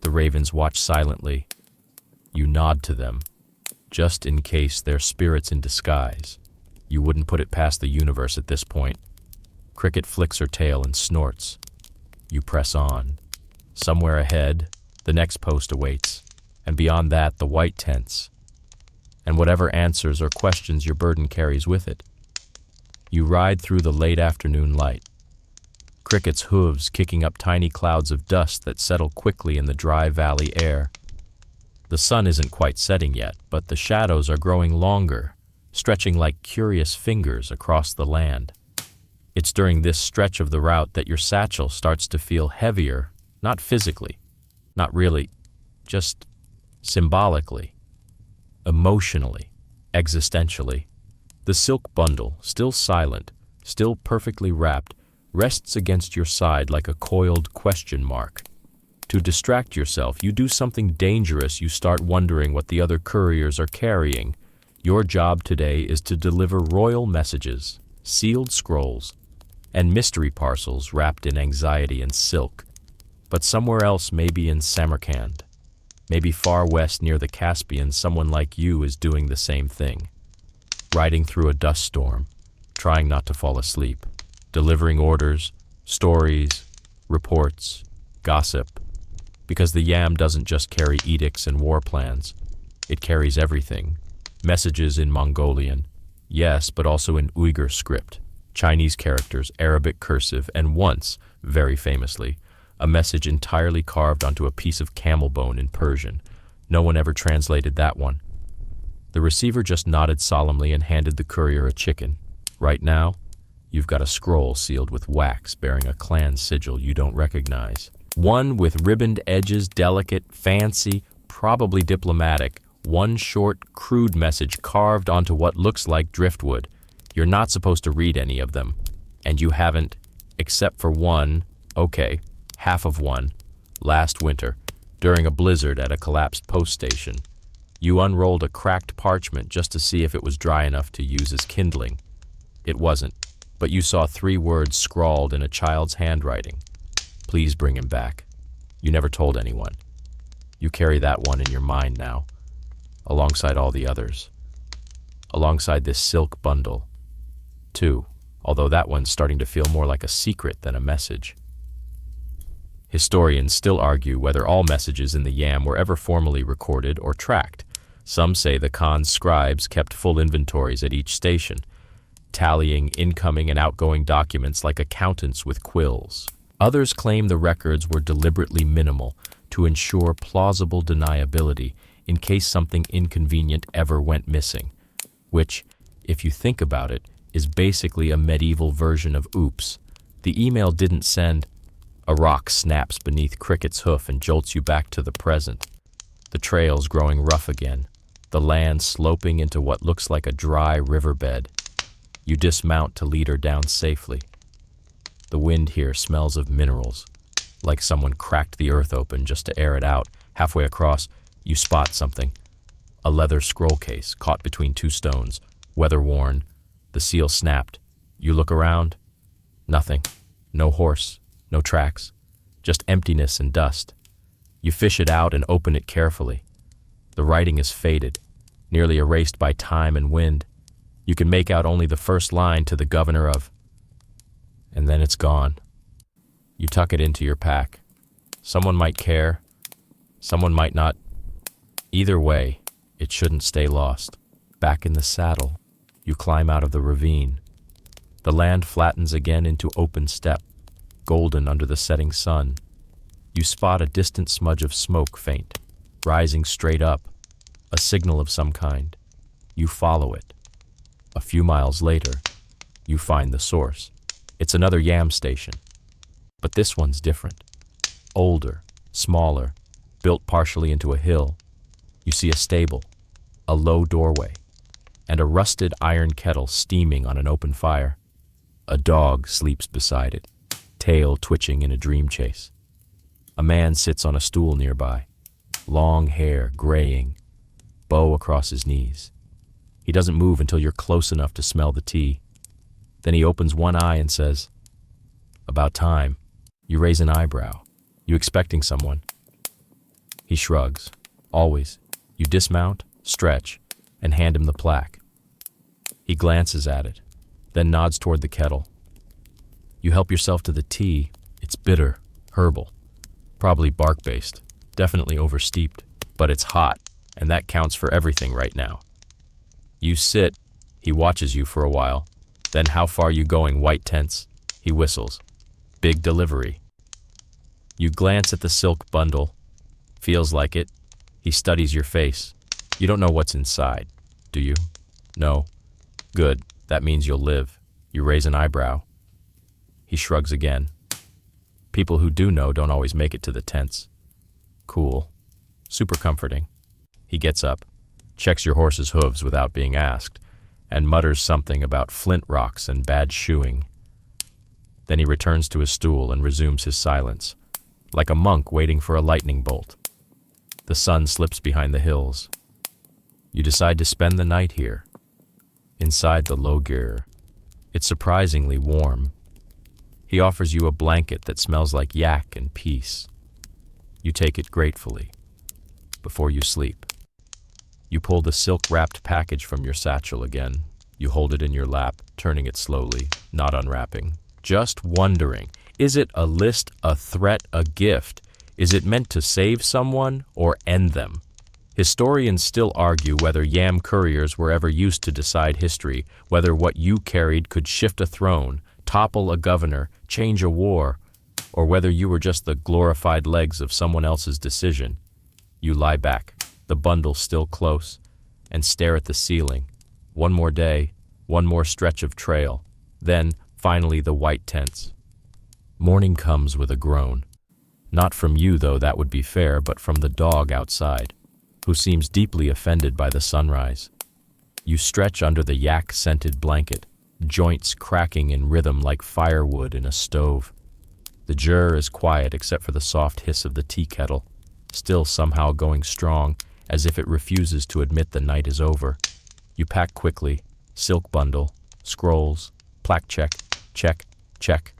The ravens watch silently. You nod to them, just in case they're spirits in disguise. You wouldn't put it past the universe at this point. Cricket flicks her tail and snorts. You press on. Somewhere ahead, the next post awaits, and beyond that, the white tents, and whatever answers or questions your burden carries with it. You ride through the late afternoon light. crickets' hooves kicking up tiny clouds of dust that settle quickly in the dry valley air. The sun isn't quite setting yet, but the shadows are growing longer, stretching like curious fingers across the land. It's during this stretch of the route that your satchel starts to feel heavier, not physically, not really, just symbolically, emotionally, existentially. The silk bundle, still silent, still perfectly wrapped, rests against your side like a coiled question mark. To distract yourself, you do something dangerous. You start wondering what the other couriers are carrying. Your job today is to deliver royal messages, sealed scrolls, and mystery parcels wrapped in anxiety and silk. But somewhere else, maybe in Samarkand, maybe far west near the Caspian, someone like you is doing the same thing. Riding through a dust storm, trying not to fall asleep, delivering orders, stories, reports, gossip. Because the Yam doesn't just carry edicts and war plans. It carries everything. Messages in Mongolian, yes, but also in Uyghur script, Chinese characters, Arabic cursive, and once, very famously, a message entirely carved onto a piece of camel bone in Persian. No one ever translated that one. The receiver just nodded solemnly and handed the courier a chicken. Right now, you've got a scroll sealed with wax bearing a clan sigil you don't recognize. One with ribboned edges, delicate, fancy, probably diplomatic. One short, crude message carved onto what looks like driftwood. You're not supposed to read any of them. And you haven't, except for one, okay, half of one, last winter, during a blizzard at a collapsed post station. You unrolled a cracked parchment just to see if it was dry enough to use as kindling. It wasn't, but you saw 3 words scrawled in a child's handwriting. Please bring him back. You never told anyone. You carry that one in your mind now, alongside all the others. Alongside this silk bundle, too, although that one's starting to feel more like a secret than a message. Historians still argue whether all messages in the Yam were ever formally recorded or tracked. Some say the Khan's scribes kept full inventories at each station, tallying incoming and outgoing documents like accountants with quills. Others claim the records were deliberately minimal to ensure plausible deniability in case something inconvenient ever went missing, which, if you think about it, is basically a medieval version of oops. The email didn't send, a rock snaps beneath Cricket's hoof and jolts you back to the present. The trail's growing rough again, the land sloping into what looks like a dry riverbed. You dismount to lead her down safely. The wind here smells of minerals, like someone cracked the earth open just to air it out. Halfway across, you spot something. A leather scroll case caught between 2 stones, weather-worn. The seal snapped. You look around. Nothing. No horse. No tracks. Just emptiness and dust. You fish it out and open it carefully. The writing is faded, nearly erased by time and wind. You can make out only the first line to the governor of... And then it's gone. You tuck it into your pack. Someone might care. Someone might not. Either way, it shouldn't stay lost. Back in the saddle, you climb out of the ravine. The land flattens again into open steppe, golden under the setting sun. You spot a distant smudge of smoke faint, rising straight up, a signal of some kind. You follow it. A few miles later, you find the source. It's another Yam station, but this one's different. Older, smaller, built partially into a hill. You see a stable, a low doorway, and a rusted iron kettle steaming on an open fire. A dog sleeps beside it, tail twitching in a dream chase. A man sits on a stool nearby, long hair graying, bow across his knees. He doesn't move until you're close enough to smell the tea. Then he opens one eye and says, "About time." You raise an eyebrow. You expecting someone? He shrugs. Always. You dismount, stretch, and hand him the plaque. He glances at it, then nods toward the kettle. You help yourself to the tea. It's bitter, herbal, probably bark-based, definitely oversteeped, but it's hot, and that counts for everything right now. You sit. He watches you for a while. Then how far you going, white tents? He whistles. Big delivery. You glance at the silk bundle. Feels like it. He studies your face. You don't know what's inside, do you? No. Good. That means you'll live. You raise an eyebrow. He shrugs again. People who do know don't always make it to the tents. Cool. Super comforting. He gets up, checks your horse's hooves without being asked, and mutters something about flint rocks and bad shoeing. Then he returns to his stool and resumes his silence, like a monk waiting for a lightning bolt. The sun slips behind the hills. You decide to spend the night here. Inside the logir, it's surprisingly warm. He offers you a blanket that smells like yak and peace. You take it gratefully. Before you sleep, you pull the silk-wrapped package from your satchel again. You hold it in your lap, turning it slowly, not unwrapping. Just wondering, is it a list, a threat, a gift? Is it meant to save someone or end them? Historians still argue whether yam couriers were ever used to decide history, whether what you carried could shift a throne, topple a governor, change a war, or whether you were just the glorified legs of someone else's decision. You lie back, the bundle still close, and stare at the ceiling. One more day, one more stretch of trail, then, finally, the white tents. Morning comes with a groan. Not from you, though that would be fair, but from the dog outside, who seems deeply offended by the sunrise. You stretch under the yak-scented blanket, joints cracking in rhythm like firewood in a stove. The jur is quiet except for the soft hiss of the tea kettle, still somehow going strong, as if it refuses to admit the night is over. You pack quickly, silk bundle, scrolls, plaque check, check, check.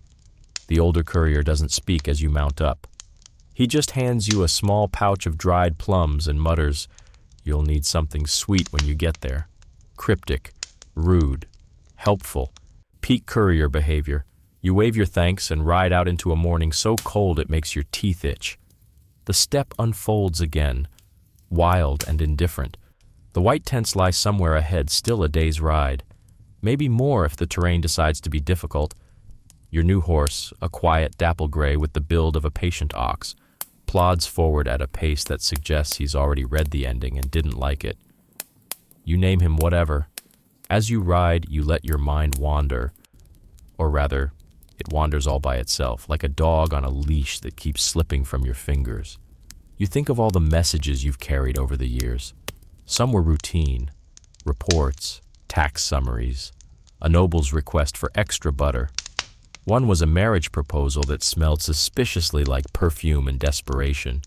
The older courier doesn't speak as you mount up. He just hands you a small pouch of dried plums and mutters, "You'll need something sweet when you get there." Cryptic, rude, helpful, peak courier behavior. You wave your thanks and ride out into a morning so cold it makes your teeth itch. The steppe unfolds again, wild and indifferent. The white tents lie somewhere ahead, still a day's ride. Maybe more if the terrain decides to be difficult. Your new horse, a quiet dapple gray with the build of a patient ox, plods forward at a pace that suggests he's already read the ending and didn't like it. You name him whatever. As you ride, you let your mind wander. Or rather, it wanders all by itself, like a dog on a leash that keeps slipping from your fingers. You think of all the messages you've carried over the years. Some were routine, reports, tax summaries, a noble's request for extra butter. One was a marriage proposal that smelled suspiciously like perfume and desperation.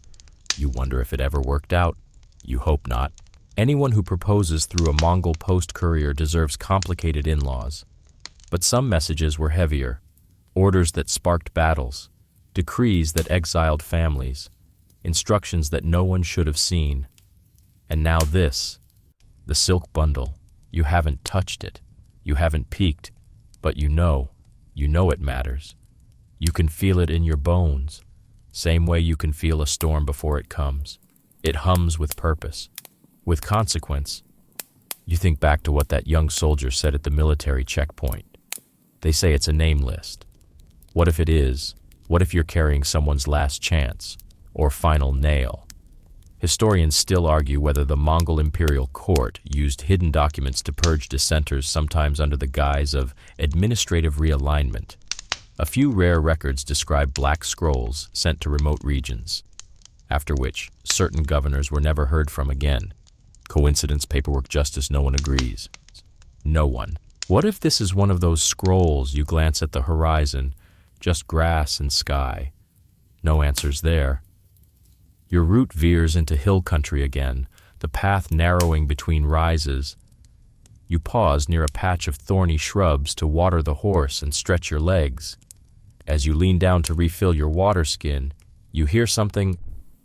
You wonder if it ever worked out. You hope not. Anyone who proposes through a Mongol post courier deserves complicated in-laws. But some messages were heavier. Orders that sparked battles, decrees that exiled families, instructions that no one should have seen. And now this, the silk bundle. You haven't touched it. You haven't peeked, but you know it matters. You can feel it in your bones, same way you can feel a storm before it comes. It hums with purpose, with consequence. You think back to what that young soldier said at the military checkpoint. They say it's a name list. What if it is? What if you're carrying someone's last chance, or final nail? Historians still argue whether the Mongol imperial court used hidden documents to purge dissenters, sometimes under the guise of administrative realignment. A few rare records describe black scrolls sent to remote regions, after which certain governors were never heard from again. Coincidence, paperwork, justice, no one agrees. No one. What if this is one of those scrolls? You glance at the horizon, just grass and sky. No answers there. Your route veers into hill country again, the path narrowing between rises. You pause near a patch of thorny shrubs to water the horse and stretch your legs. As you lean down to refill your water skin, you hear something,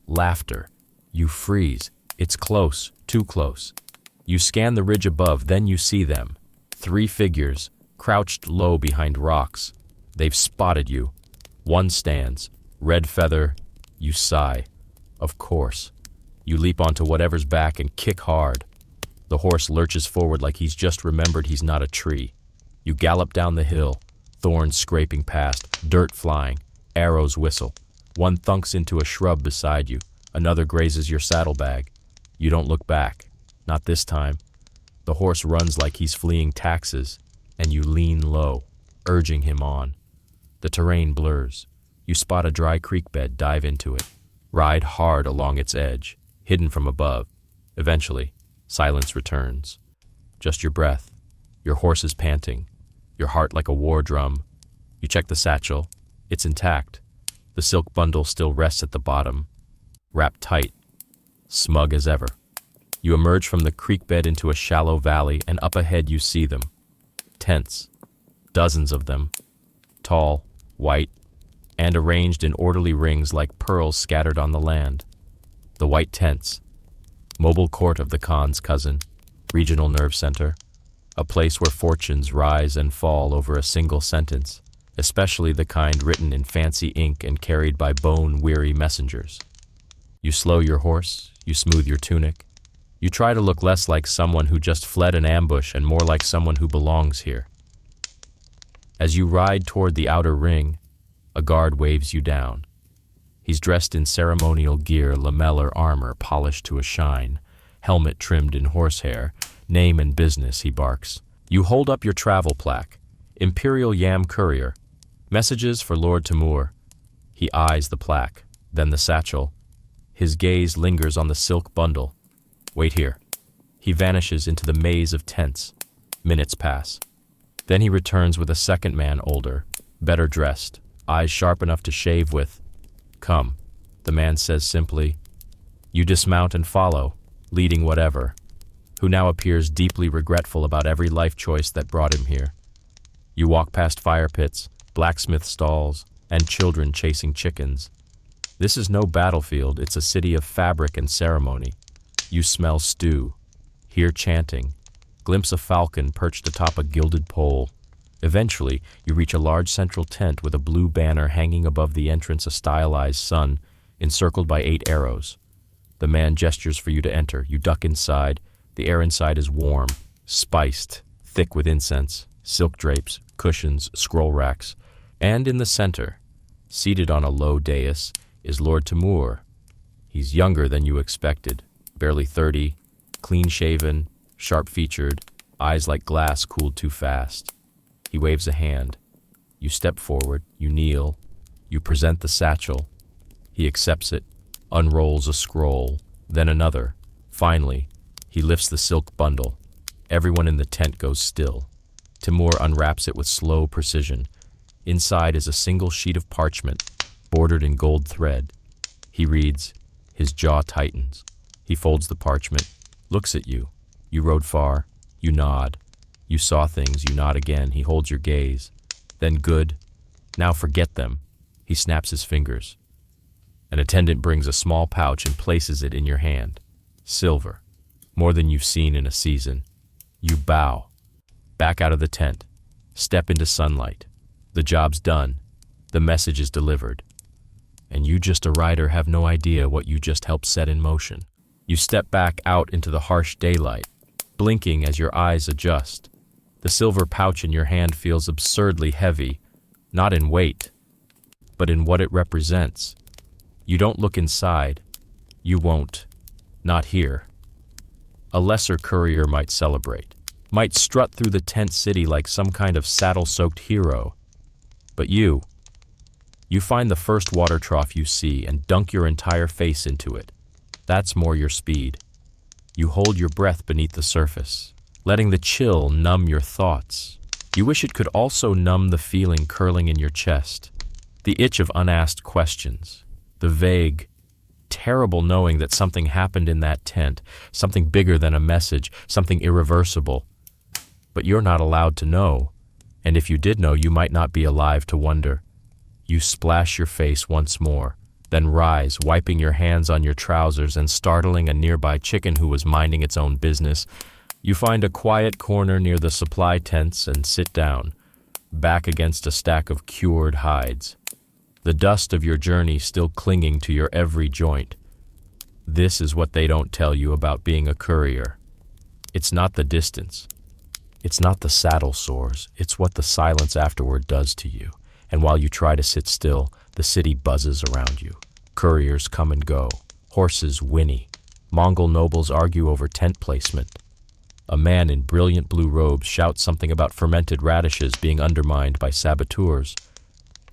laughter. You freeze. It's close, too close. You scan the ridge above, then you see them. 3 figures, crouched low behind rocks. They've spotted you. One stands, red feather. You sigh. Of course. You leap onto whatever's back and kick hard. The horse lurches forward like he's just remembered he's not a tree. You gallop down the hill, thorns scraping past, dirt flying, arrows whistle. One thunks into a shrub beside you, another grazes your saddlebag. You don't look back, not this time. The horse runs like he's fleeing taxes, and you lean low, urging him on. The terrain blurs. You spot a dry creek bed, dive into it. Ride hard along its edge, hidden from above. Eventually, silence returns. Just your breath. Your horse is panting. Your heart like a war drum. You check the satchel. It's intact. The silk bundle still rests at the bottom, wrapped tight, smug as ever. You emerge from the creek bed into a shallow valley, and up ahead you see them. Tents. Dozens of them. Tall, white, and arranged in orderly rings like pearls scattered on the land. The white tents. Mobile court of the Khan's cousin. Regional nerve center. A place where fortunes rise and fall over a single sentence, especially the kind written in fancy ink and carried by bone-weary messengers. You slow your horse, you smooth your tunic. You try to look less like someone who just fled an ambush and more like someone who belongs here. As you ride toward the outer ring, a guard waves you down. He's dressed in ceremonial gear, lamellar armor polished to a shine, helmet trimmed in horsehair, name and business, he barks. You hold up your travel plaque, Imperial Yam Courier, messages for Lord Timur. He eyes the plaque, then the satchel. His gaze lingers on the silk bundle. Wait here. He vanishes into the maze of tents. Minutes pass. Then he returns with a second man older, better dressed, eyes sharp enough to shave with. Come, the man says simply. You dismount and follow, leading whatever, who now appears deeply regretful about every life choice that brought him here. You walk past fire pits, blacksmith stalls, and children chasing chickens. This is no battlefield, it's a city of fabric and ceremony. You smell stew, hear chanting, glimpse a falcon perched atop a gilded pole. Eventually, you reach a large central tent with a blue banner hanging above the entrance, a stylized sun, encircled by 8 arrows. The man gestures for you to enter. You duck inside. The air inside is warm, spiced, thick with incense, silk drapes, cushions, scroll racks. And in the center, seated on a low dais, is Lord Timur. He's younger than you expected, barely 30, clean-shaven, sharp-featured, eyes like glass cooled too fast. He waves a hand. You step forward, you kneel, you present the satchel. He accepts it, unrolls a scroll, then another. Finally, he lifts the silk bundle. Everyone in the tent goes still. Timur unwraps it with slow precision. Inside is a single sheet of parchment, bordered in gold thread. He reads. His jaw tightens. He folds the parchment, looks at you. You rode far. You nod. You saw things. You nod again. He holds your gaze. Then good. Now forget them. He snaps his fingers. An attendant brings a small pouch and places it in your hand. Silver. More than you've seen in a season. You bow. Back out of the tent. Step into sunlight. The job's done. The message is delivered. And you, just a rider, have no idea what you just helped set in motion. You step back out into the harsh daylight, blinking as your eyes adjust. The silver pouch in your hand feels absurdly heavy, not in weight, but in what it represents. You don't look inside. You won't. Not here. A lesser courier might celebrate, might strut through the tent city like some kind of saddle-soaked hero. But you find the first water trough you see and dunk your entire face into it. That's more your speed. You hold your breath beneath the surface, letting the chill numb your thoughts. You wish it could also numb the feeling curling in your chest, the itch of unasked questions, the vague, terrible knowing that something happened in that tent, something bigger than a message, something irreversible. But you're not allowed to know, and if you did know, you might not be alive to wonder. You splash your face once more, then rise, wiping your hands on your trousers and startling a nearby chicken who was minding its own business. You find a quiet corner near the supply tents and sit down, back against a stack of cured hides, the dust of your journey still clinging to your every joint. This is what they don't tell you about being a courier. It's not the distance. It's not the saddle sores, it's what the silence afterward does to you. And while you try to sit still, the city buzzes around you. Couriers come and go. Horses whinny. Mongol nobles argue over tent placement. A man in brilliant blue robes shouts something about fermented radishes being undermined by saboteurs.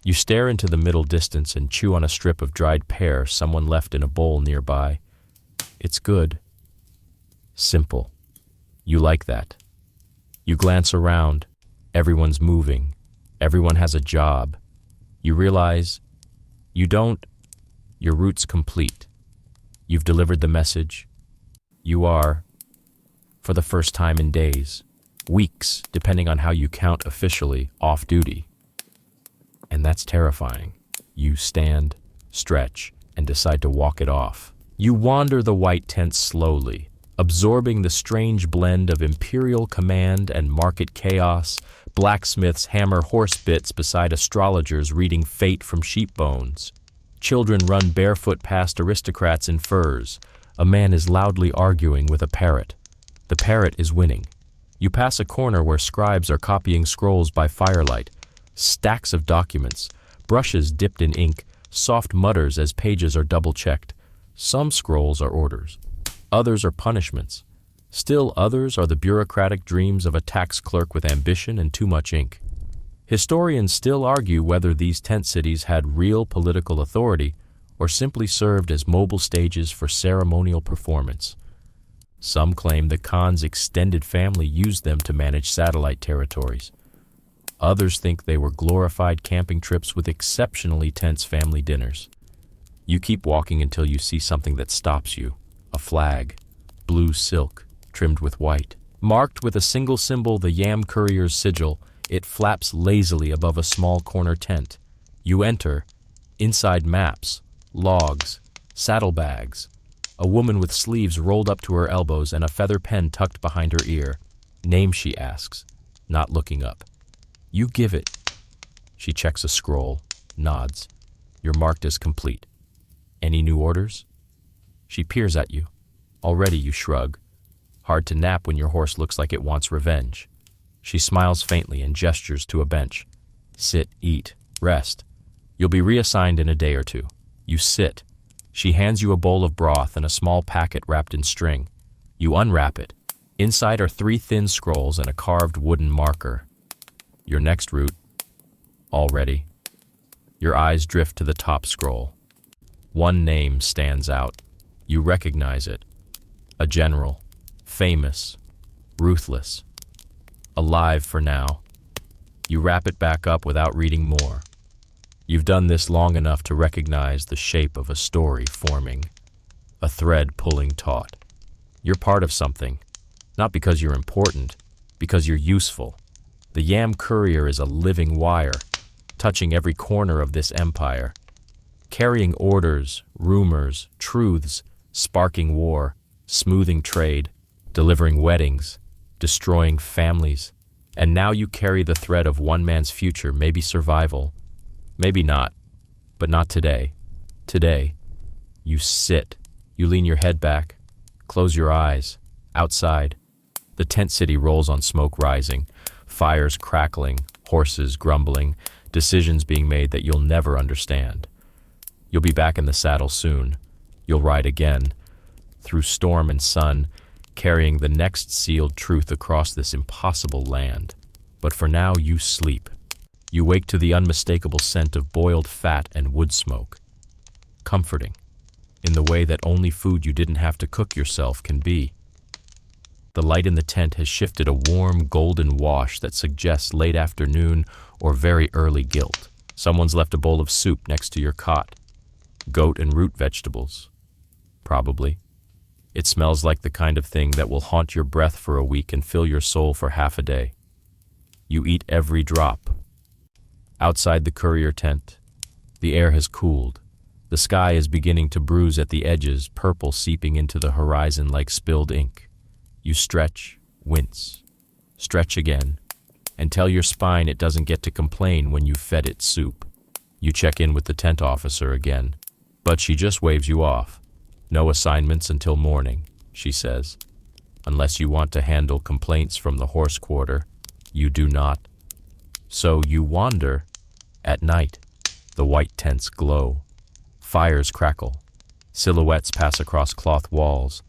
You stare into the middle distance and chew on a strip of dried pear someone left in a bowl nearby. It's good. Simple. You like that. You glance around. Everyone's moving. Everyone has a job. You realize you don't. Your route's complete. You've delivered the message. You are, for the first time in days, weeks, depending on how you count officially, off duty. And that's terrifying. You stand, stretch, and decide to walk it off. You wander the white tent slowly, absorbing the strange blend of imperial command and market chaos, blacksmiths hammer horse bits beside astrologers reading fate from sheep bones. Children run barefoot past aristocrats in furs. A man is loudly arguing with a parrot. The parrot is winning. You pass a corner where scribes are copying scrolls by firelight. Stacks of documents, brushes dipped in ink, soft mutters as pages are double-checked. Some scrolls are orders. Others are punishments. Still others are the bureaucratic dreams of a tax clerk with ambition and too much ink. Historians still argue whether these tent cities had real political authority or simply served as mobile stages for ceremonial performance. Some claim that Khan's extended family used them to manage satellite territories. Others think they were glorified camping trips with exceptionally tense family dinners. You keep walking until you see something that stops you. A flag, blue silk, trimmed with white. Marked with a single symbol, the Yam courier's sigil, it flaps lazily above a small corner tent. You enter. Inside maps, logs, saddlebags. A woman with sleeves rolled up to her elbows and a feather pen tucked behind her ear. Name, she asks, not looking up. You give it. She checks a scroll, nods. You're marked as complete. Any new orders? She peers at you. Already you shrug. Hard to nap when your horse looks like it wants revenge. She smiles faintly and gestures to a bench. Sit, eat, rest. You'll be reassigned in a day or two. You sit. She hands you a bowl of broth and a small packet wrapped in string. You unwrap it. Inside are 3 thin scrolls and a carved wooden marker. Your next route. All ready. Your eyes drift to the top scroll. One name stands out. You recognize it. A general. Famous. Ruthless. Alive for now. You wrap it back up without reading more. You've done this long enough to recognize the shape of a story forming, a thread pulling taut. You're part of something, not because you're important, because you're useful. The Yam courier is a living wire, touching every corner of this empire, carrying orders, rumors, truths, sparking war, smoothing trade, delivering weddings, destroying families. And now you carry the thread of one man's future, maybe survival, maybe not, but not today. Today, you sit. You lean your head back, close your eyes. Outside, the tent city rolls on smoke rising, fires crackling, horses grumbling, decisions being made that you'll never understand. You'll be back in the saddle soon. You'll ride again, through storm and sun, carrying the next sealed truth across this impossible land. But for now, you sleep. You wake to the unmistakable scent of boiled fat and wood smoke. Comforting, in the way that only food you didn't have to cook yourself can be. The light in the tent has shifted a warm, golden wash that suggests late afternoon or very early guilt. Someone's left a bowl of soup next to your cot. Goat and root vegetables. Probably. It smells like the kind of thing that will haunt your breath for a week and fill your soul for half a day. You eat every drop. Outside the courier tent, the air has cooled. The sky is beginning to bruise at the edges, purple seeping into the horizon like spilled ink. You stretch, wince, stretch again, and tell your spine it doesn't get to complain when you've fed it soup. You check in with the tent officer again, but she just waves you off. No assignments until morning, she says. Unless you want to handle complaints from the horse quarter, you do not. So you wander. At night, the white tents glow. Fires crackle. Silhouettes pass across cloth walls.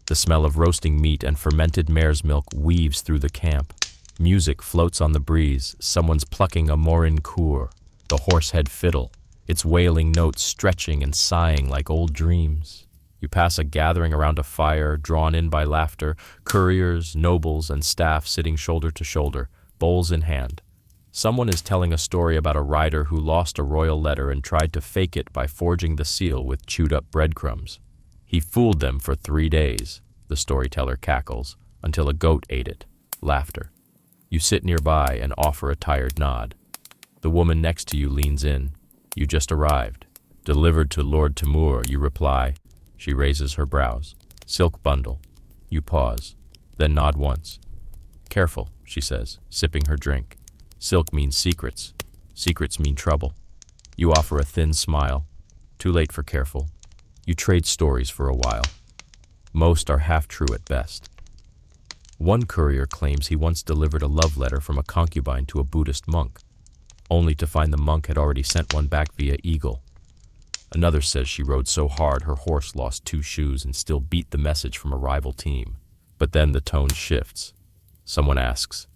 The smell of roasting meat and fermented mare's milk weaves through the camp. Music floats on the breeze. Someone's plucking a morin cour, the horsehead fiddle, its wailing notes stretching and sighing like old dreams. You pass a gathering around a fire, drawn in by laughter, couriers, nobles, and staff sitting shoulder to shoulder, bowls in hand. Someone is telling a story about a rider who lost a royal letter and tried to fake it by forging the seal with chewed-up breadcrumbs. He fooled them for 3 days, the storyteller cackles, until a goat ate it. Laughter. You sit nearby and offer a tired nod. The woman next to you leans in. You just arrived. Delivered to Lord Timur, you reply. She raises her brows. Silk bundle. You pause, then nod once. Careful, she says, sipping her drink. Silk means secrets. Secrets mean trouble. You offer a thin smile. Too late for careful. You trade stories for a while. Most are half-true at best. One courier claims he once delivered a love letter from a concubine to a Buddhist monk, only to find the monk had already sent one back via eagle. Another says she rode so hard her horse lost 2 shoes and still beat the message from a rival team. But then the tone shifts. Someone asks,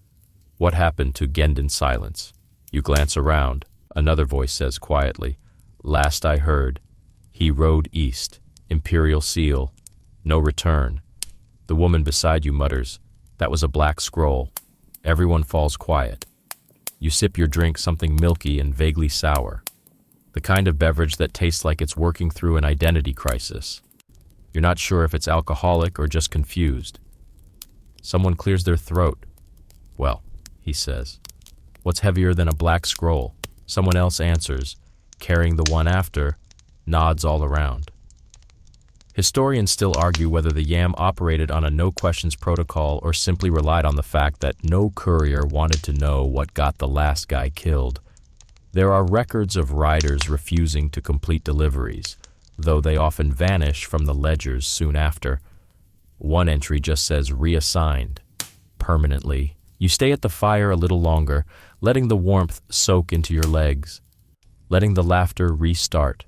"What happened to Gendon silence?" You glance around. Another voice says quietly, "Last I heard, he rode east, imperial seal, no return." The woman beside you mutters, "That was a black scroll." Everyone falls quiet. You sip your drink, something milky and vaguely sour. The kind of beverage that tastes like it's working through an identity crisis. You're not sure if it's alcoholic or just confused. Someone clears their throat. "Well," he says, "what's heavier than a black scroll?" Someone else answers, carrying the one after, nods all around. Historians still argue whether the Yam operated on a no-questions protocol or simply relied on the fact that no courier wanted to know what got the last guy killed. There are records of riders refusing to complete deliveries, though they often vanish from the ledgers soon after. One entry just says reassigned, permanently. You stay at the fire a little longer, letting the warmth soak into your legs, letting the laughter restart,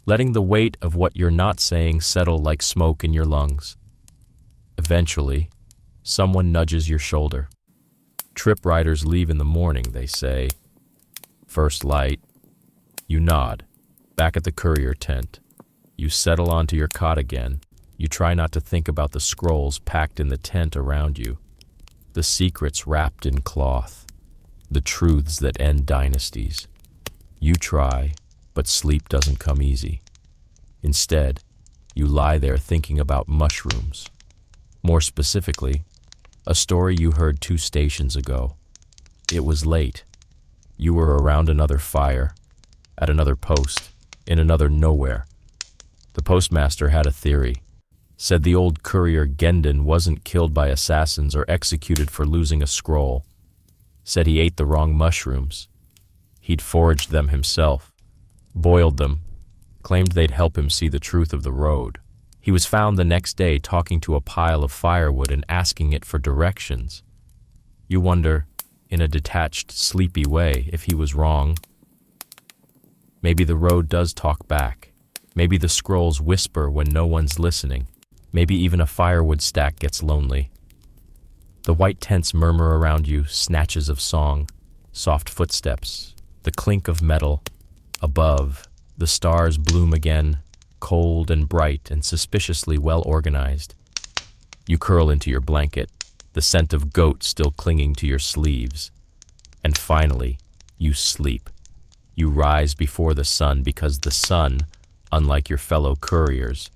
letting the weight of what you're not saying settle like smoke in your lungs. Eventually, someone nudges your shoulder. Trip riders leave in the morning, they say. First light. You nod, back at the courier tent. You settle onto your cot again. You try not to think about the scrolls packed in the tent around you, the secrets wrapped in cloth, the truths that end dynasties. You try, but sleep doesn't come easy. Instead, you lie there thinking about mushrooms. More specifically, a story you heard 2 stations ago. It was late. You were around another fire, at another post, in another nowhere. The postmaster had a theory. Said the old courier Gendon wasn't killed by assassins or executed for losing a scroll. Said he ate the wrong mushrooms. He'd foraged them himself, boiled them, claimed they'd help him see the truth of the road. He was found the next day talking to a pile of firewood and asking it for directions. You wonder, in a detached, sleepy way, if he was wrong. Maybe the road does talk back. Maybe the scrolls whisper when no one's listening. Maybe even a firewood stack gets lonely. The white tents murmur around you, snatches of song, soft footsteps, the clink of metal. Above, the stars bloom again, cold and bright and suspiciously well organized. You curl into your blanket, the scent of goat still clinging to your sleeves. And finally, you sleep. You rise before the sun because the sun, unlike your fellow couriers,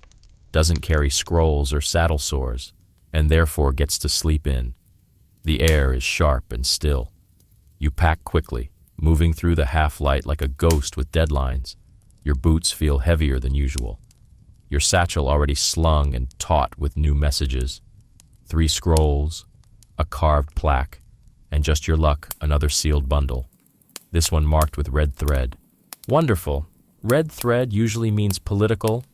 doesn't carry scrolls or saddle sores, and therefore gets to sleep in. The air is sharp and still. You pack quickly, moving through the half-light like a ghost with deadlines. Your boots feel heavier than usual. Your satchel already slung and taut with new messages. 3 scrolls, a carved plaque, and just your luck, another sealed bundle. This one marked with red thread. Wonderful. Red thread usually means political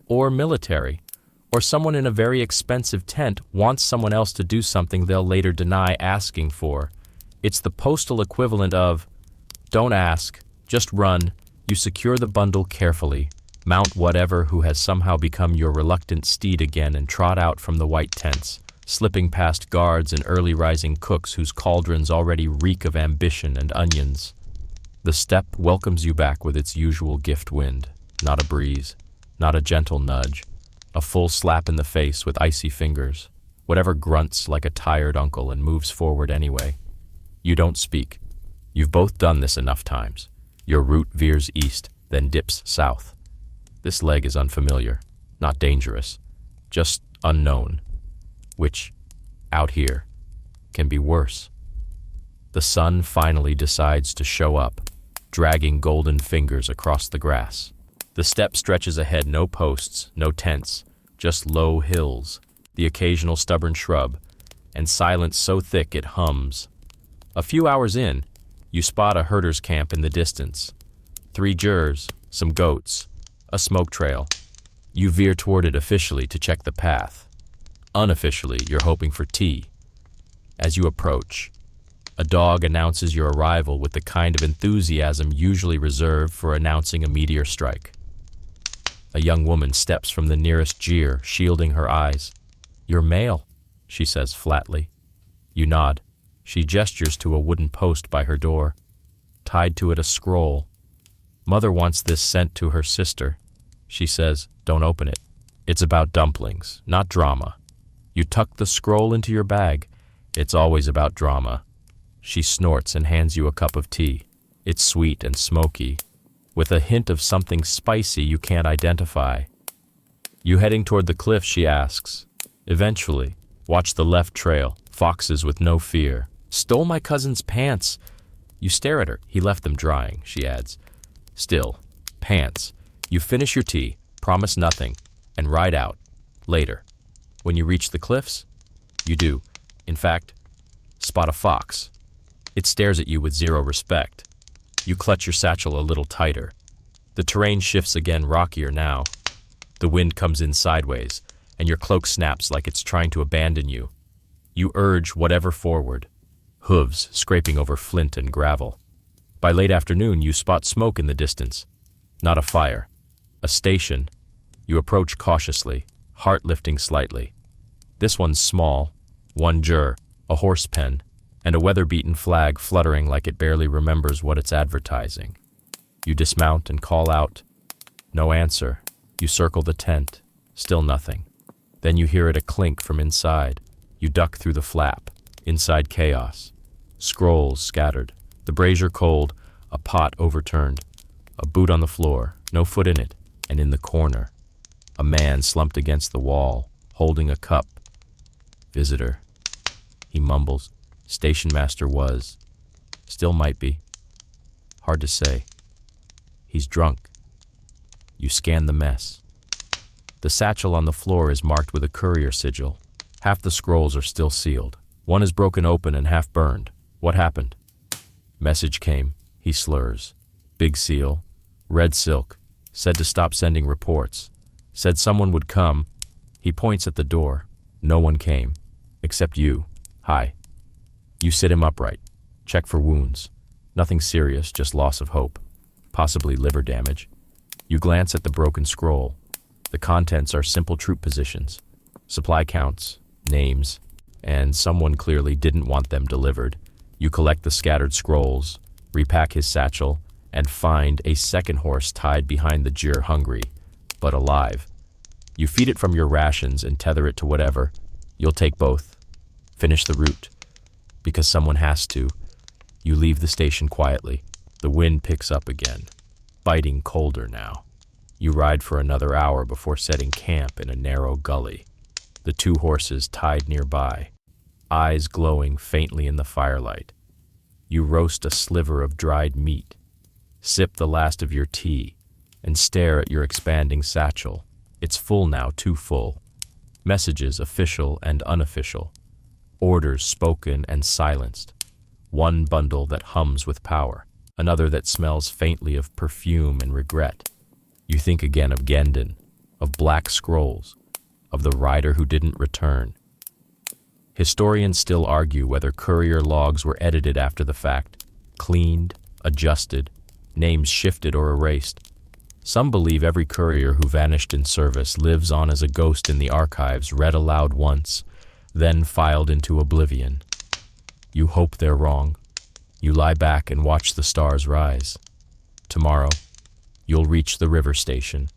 or military, Or someone in a very expensive tent wants someone else to do something they'll later deny asking for. It's the postal equivalent of, don't ask, just run. You secure the bundle carefully, mount whatever who has somehow become your reluctant steed again and trot out from the white tents, slipping past guards and early rising cooks whose cauldrons already reek of ambition and onions. The steppe welcomes you back with its usual gift wind, not a breeze, not a gentle nudge, a full slap in the face with icy fingers, whatever grunts like a tired uncle and moves forward anyway. You don't speak. You've both done this enough times. Your route veers east, then dips south. This leg is unfamiliar, not dangerous, just unknown, which, out here, can be worse. The sun finally decides to show up, dragging golden fingers across the grass. The steppe stretches ahead, no posts, no tents, just low hills, the occasional stubborn shrub, and silence so thick it hums. A few hours in, you spot a herder's camp in the distance. 3 jurs, some goats, a smoke trail. You veer toward it officially to check the path. Unofficially, you're hoping for tea. As you approach, a dog announces your arrival with the kind of enthusiasm usually reserved for announcing a meteor strike. A young woman steps from the nearest jeer, shielding her eyes. "You're male," she says flatly. You nod. She gestures to a wooden post by her door. Tied to it a scroll. "Mother wants this sent to her sister." She says, "Don't open it. It's about dumplings, not drama." You tuck the scroll into your bag. It's always about drama. She snorts and hands you a cup of tea. It's sweet and smoky, with a hint of something spicy you can't identify. "You heading toward the cliff?" she asks. "Eventually. Watch the left trail. Foxes with no fear." "Stole my cousin's pants." You stare at her. "He left them drying," she adds. Still, pants. You finish your tea, promise nothing, and ride out. Later. When you reach the cliffs, you do, in fact, spot a fox. It stares at you with zero respect. You clutch your satchel a little tighter. The terrain shifts again, rockier now. The wind comes in sideways, and your cloak snaps like it's trying to abandon you. You urge whatever forward, hooves scraping over flint and gravel. By late afternoon, you spot smoke in the distance. Not a fire. A station. You approach cautiously, heart lifting slightly. This one's small, 1 jur, a horse pen, and a weather-beaten flag fluttering like it barely remembers what it's advertising. You dismount and call out. No answer. You circle the tent. Still nothing. Then you hear it a clink from inside. You duck through the flap. Inside chaos. Scrolls scattered. The brazier cold. A pot overturned. A boot on the floor. No foot in it. And in the corner, a man slumped against the wall, holding a cup. Visitor. He mumbles. Station master was. Still might be. Hard to say. He's drunk. You scan the mess. The satchel on the floor is marked with a courier sigil. Half the scrolls are still sealed. One is broken open and half burned. What happened? Message came. He slurs. Big seal. Red silk. Said to stop sending reports. Said someone would come. He points at the door. No one came. Except you. Hi. You sit him upright. Check for wounds. Nothing serious, just loss of hope. Possibly liver damage. You glance at the broken scroll. The contents are simple troop positions. Supply counts, names, and someone clearly didn't want them delivered. You collect the scattered scrolls, repack his satchel, and find a second horse tied behind the jeer, hungry, but alive. You feed it from your rations and tether it to whatever. You'll take both. Finish the route. Because someone has to. You leave the station quietly. The wind picks up again, biting colder now. You ride for another hour before setting camp in a narrow gully. The 2 horses tied nearby, eyes glowing faintly in the firelight. You roast a sliver of dried meat, sip the last of your tea, and stare at your expanding satchel. It's full now, too full. Messages, official and unofficial. Orders spoken and silenced. One bundle that hums with power. Another that smells faintly of perfume and regret. You think again of Gendon, of black scrolls, of the rider who didn't return. Historians still argue whether courier logs were edited after the fact, cleaned, adjusted, names shifted or erased. Some believe every courier who vanished in service lives on as a ghost in the archives, read aloud once, then filed into oblivion. You hope they're wrong. You lie back and watch the stars rise. Tomorrow, you'll reach the river station.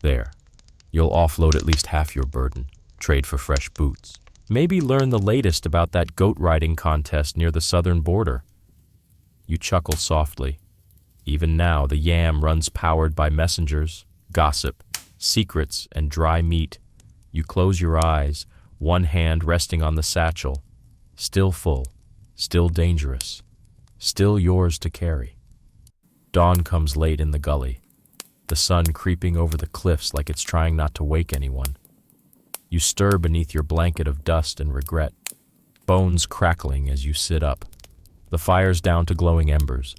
There, you'll offload at least half your burden, trade for fresh boots. Maybe learn the latest about that goat riding contest near the southern border. You chuckle softly. Even now, the yam runs powered by messengers, gossip, secrets, and dry meat. You close your eyes, one hand resting on the satchel. Still full, still dangerous, still yours to carry. Dawn comes late in the gully, the sun creeping over the cliffs like it's trying not to wake anyone. You stir beneath your blanket of dust and regret, bones crackling as you sit up. The fire's down to glowing embers.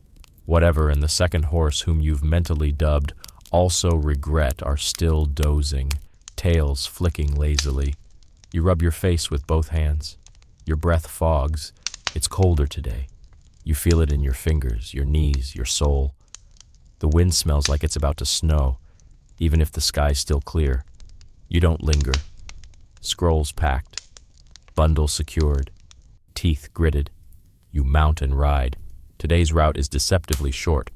Whatever and the second horse whom you've mentally dubbed also regret are still dozing, tails flicking lazily. You rub your face with both hands. Your breath fogs. It's colder today. You feel it in your fingers, your knees, your soul. The wind smells like it's about to snow, even if the sky's still clear. You don't linger. Scrolls packed, bundle secured, teeth gritted. You mount and ride. Today's route is deceptively short.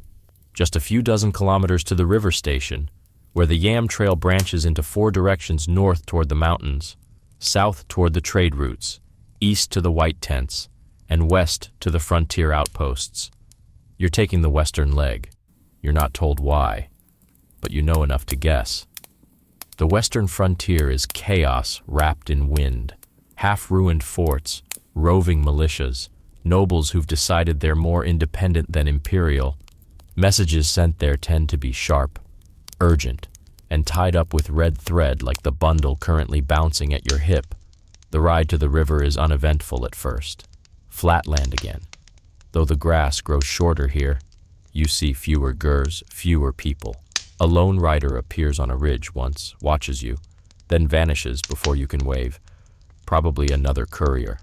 Just a few dozen kilometers to the river station, where the Yam Trail branches into 4 directions: north toward the mountains, south toward the trade routes, east to the white tents, and west to the frontier outposts. You're taking the western leg. You're not told why, but you know enough to guess. The western frontier is chaos wrapped in wind, half-ruined forts, roving militias, nobles who've decided they're more independent than imperial. Messages sent there tend to be sharp, urgent, and tied up with red thread like the bundle currently bouncing at your hip. The ride to the river is uneventful at first. Flatland again. Though the grass grows shorter here, you see fewer gurs, fewer people. A lone rider appears on a ridge once, watches you, then vanishes before you can wave. Probably another courier.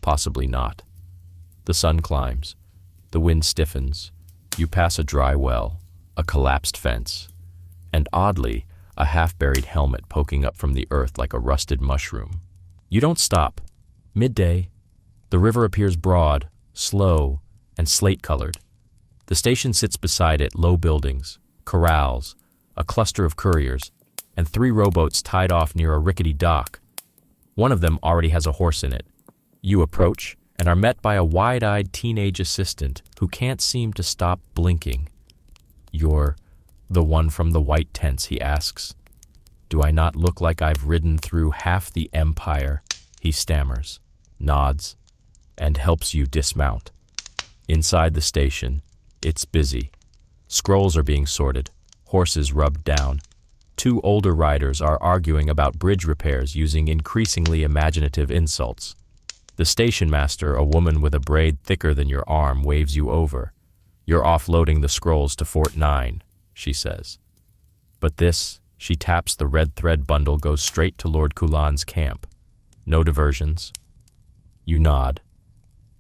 Possibly not. The sun climbs. The wind stiffens. You pass a dry well, a collapsed fence, and oddly, a half-buried helmet poking up from the earth like a rusted mushroom. You don't stop. Midday. The river appears broad, slow, and slate-colored. The station sits beside it, low buildings, corrals, a cluster of couriers, and 3 rowboats tied off near a rickety dock. One of them already has a horse in it. You approach and are met by a wide-eyed teenage assistant who can't seem to stop blinking. "You're the one from the white tents," he asks. "Do I not look like I've ridden through half the empire?" He stammers, nods, and helps you dismount. Inside the station, it's busy. Scrolls are being sorted, horses rubbed down. 2 older riders are arguing about bridge repairs using increasingly imaginative insults. The station master, a woman with a braid thicker than your arm, waves you over. "You're offloading the scrolls to Fort 9, she says. But this, she taps the red thread bundle, goes straight to Lord Kulan's camp. No diversions. You nod.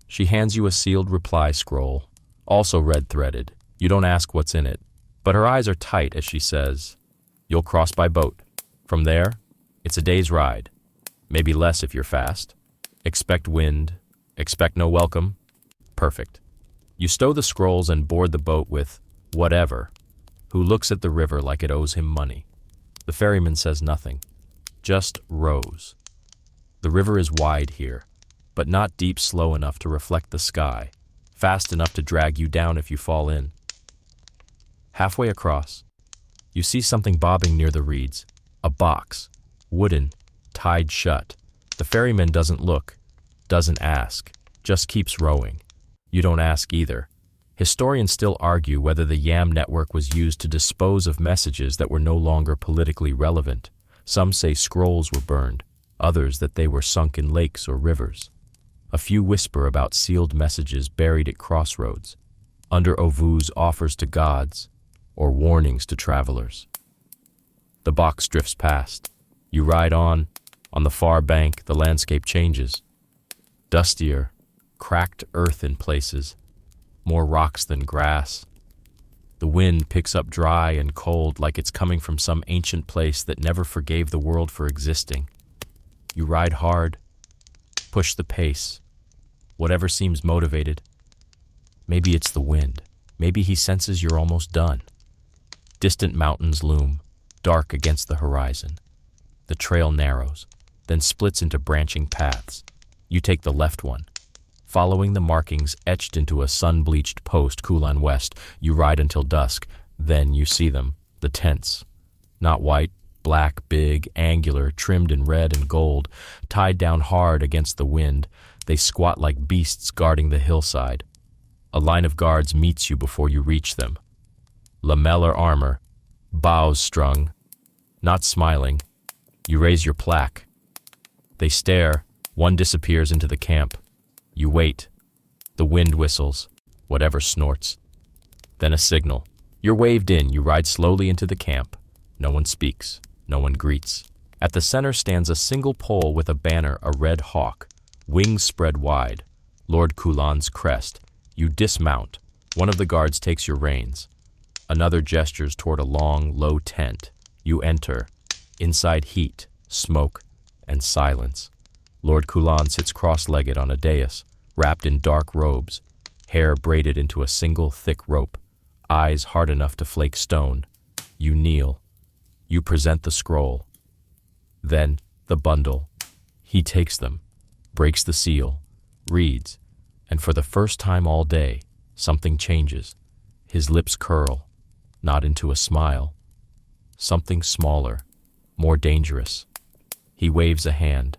She hands you a sealed reply scroll, also red-threaded. You don't ask what's in it, but her eyes are tight as she says, "You'll cross by boat. From there, it's a day's ride. Maybe less if you're fast. Expect wind. Expect no welcome. Perfect." You stow the scrolls and board the boat with whatever, who looks at the river like it owes him money. The ferryman says nothing, just rows. The river is wide here, but not deep slow enough to reflect the sky, fast enough to drag you down if you fall in. Halfway across, you see something bobbing near the reeds, a box, wooden, tied shut. The ferryman doesn't look, doesn't ask, just keeps rowing. You don't ask either. Historians still argue whether the Yam network was used to dispose of messages that were no longer politically relevant. Some say scrolls were burned, others that they were sunk in lakes or rivers. A few whisper about sealed messages buried at crossroads, under Ovu's offers to gods, or warnings to travelers. The box drifts past. You ride on. On the far bank, the landscape changes. Dustier, cracked earth in places, more rocks than grass. The wind picks up dry and cold like it's coming from some ancient place that never forgave the world for existing. You ride hard, push the pace, whatever seems motivated. Maybe it's the wind. Maybe he senses you're almost done. Distant mountains loom, dark against the horizon. The trail narrows, then splits into branching paths. You take the left one. Following the markings etched into a sun-bleached post, Kulan West, you ride until dusk. Then you see them, the tents. Not white, black, big, angular, trimmed in red and gold, tied down hard against the wind. They squat like beasts guarding the hillside. A line of guards meets you before you reach them. Lamellar armor, bows strung, not smiling. You raise your plaque. They stare. One disappears into the camp. You wait. The wind whistles, whatever snorts. Then a signal. You're waved in. You ride slowly into the camp. No one speaks. No one greets. At the center stands a single pole with a banner, a red hawk, wings spread wide. Lord Kulan's crest. You dismount. One of the guards takes your reins. Another gestures toward a long, low tent. You enter. Inside heat, smoke, and silence. Lord Kulan sits cross-legged on a dais, wrapped in dark robes, hair braided into a single thick rope, eyes hard enough to flake stone. You kneel. You present the scroll. Then the bundle. He takes them, breaks the seal, reads, and for the first time all day, something changes. His lips curl, not into a smile. Something smaller, more dangerous. He waves a hand.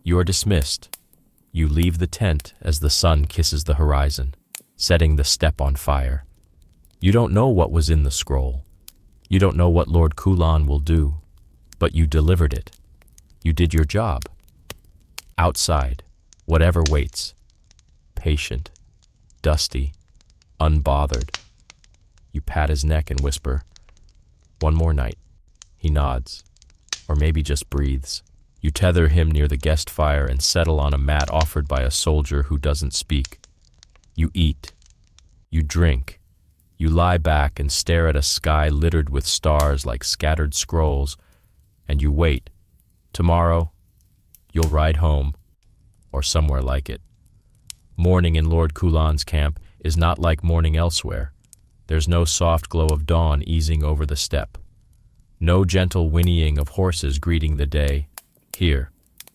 You're dismissed. You leave the tent as the sun kisses the horizon, setting the steppe on fire. You don't know what was in the scroll. You don't know what Lord Kulan will do, but you delivered it. You did your job. Outside, whatever waits. Patient, dusty, unbothered. You pat his neck and whisper, "One more night." He nods, or maybe just breathes. You tether him near the guest fire and settle on a mat offered by a soldier who doesn't speak. You eat. You drink. You lie back and stare at a sky littered with stars like scattered scrolls, and you wait. Tomorrow, you'll ride home, or somewhere like it. Morning in Lord Kulan's camp is not like morning elsewhere. There's no soft glow of dawn easing over the steppe. No gentle whinnying of horses greeting the day. Here,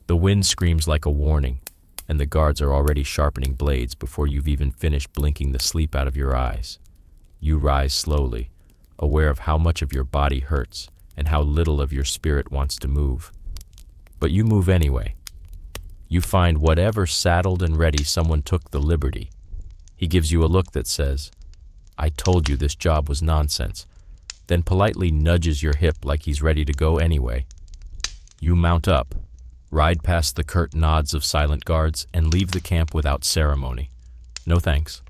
the wind screams like a warning, and the guards are already sharpening blades before you've even finished blinking the sleep out of your eyes. You rise slowly, aware of how much of your body hurts and how little of your spirit wants to move. But you move anyway. You find whatever saddled and ready someone took the liberty. He gives you a look that says, "I told you this job was nonsense," then politely nudges your hip like he's ready to go anyway. You mount up, ride past the curt nods of silent guards, and leave the camp without ceremony. No thanks.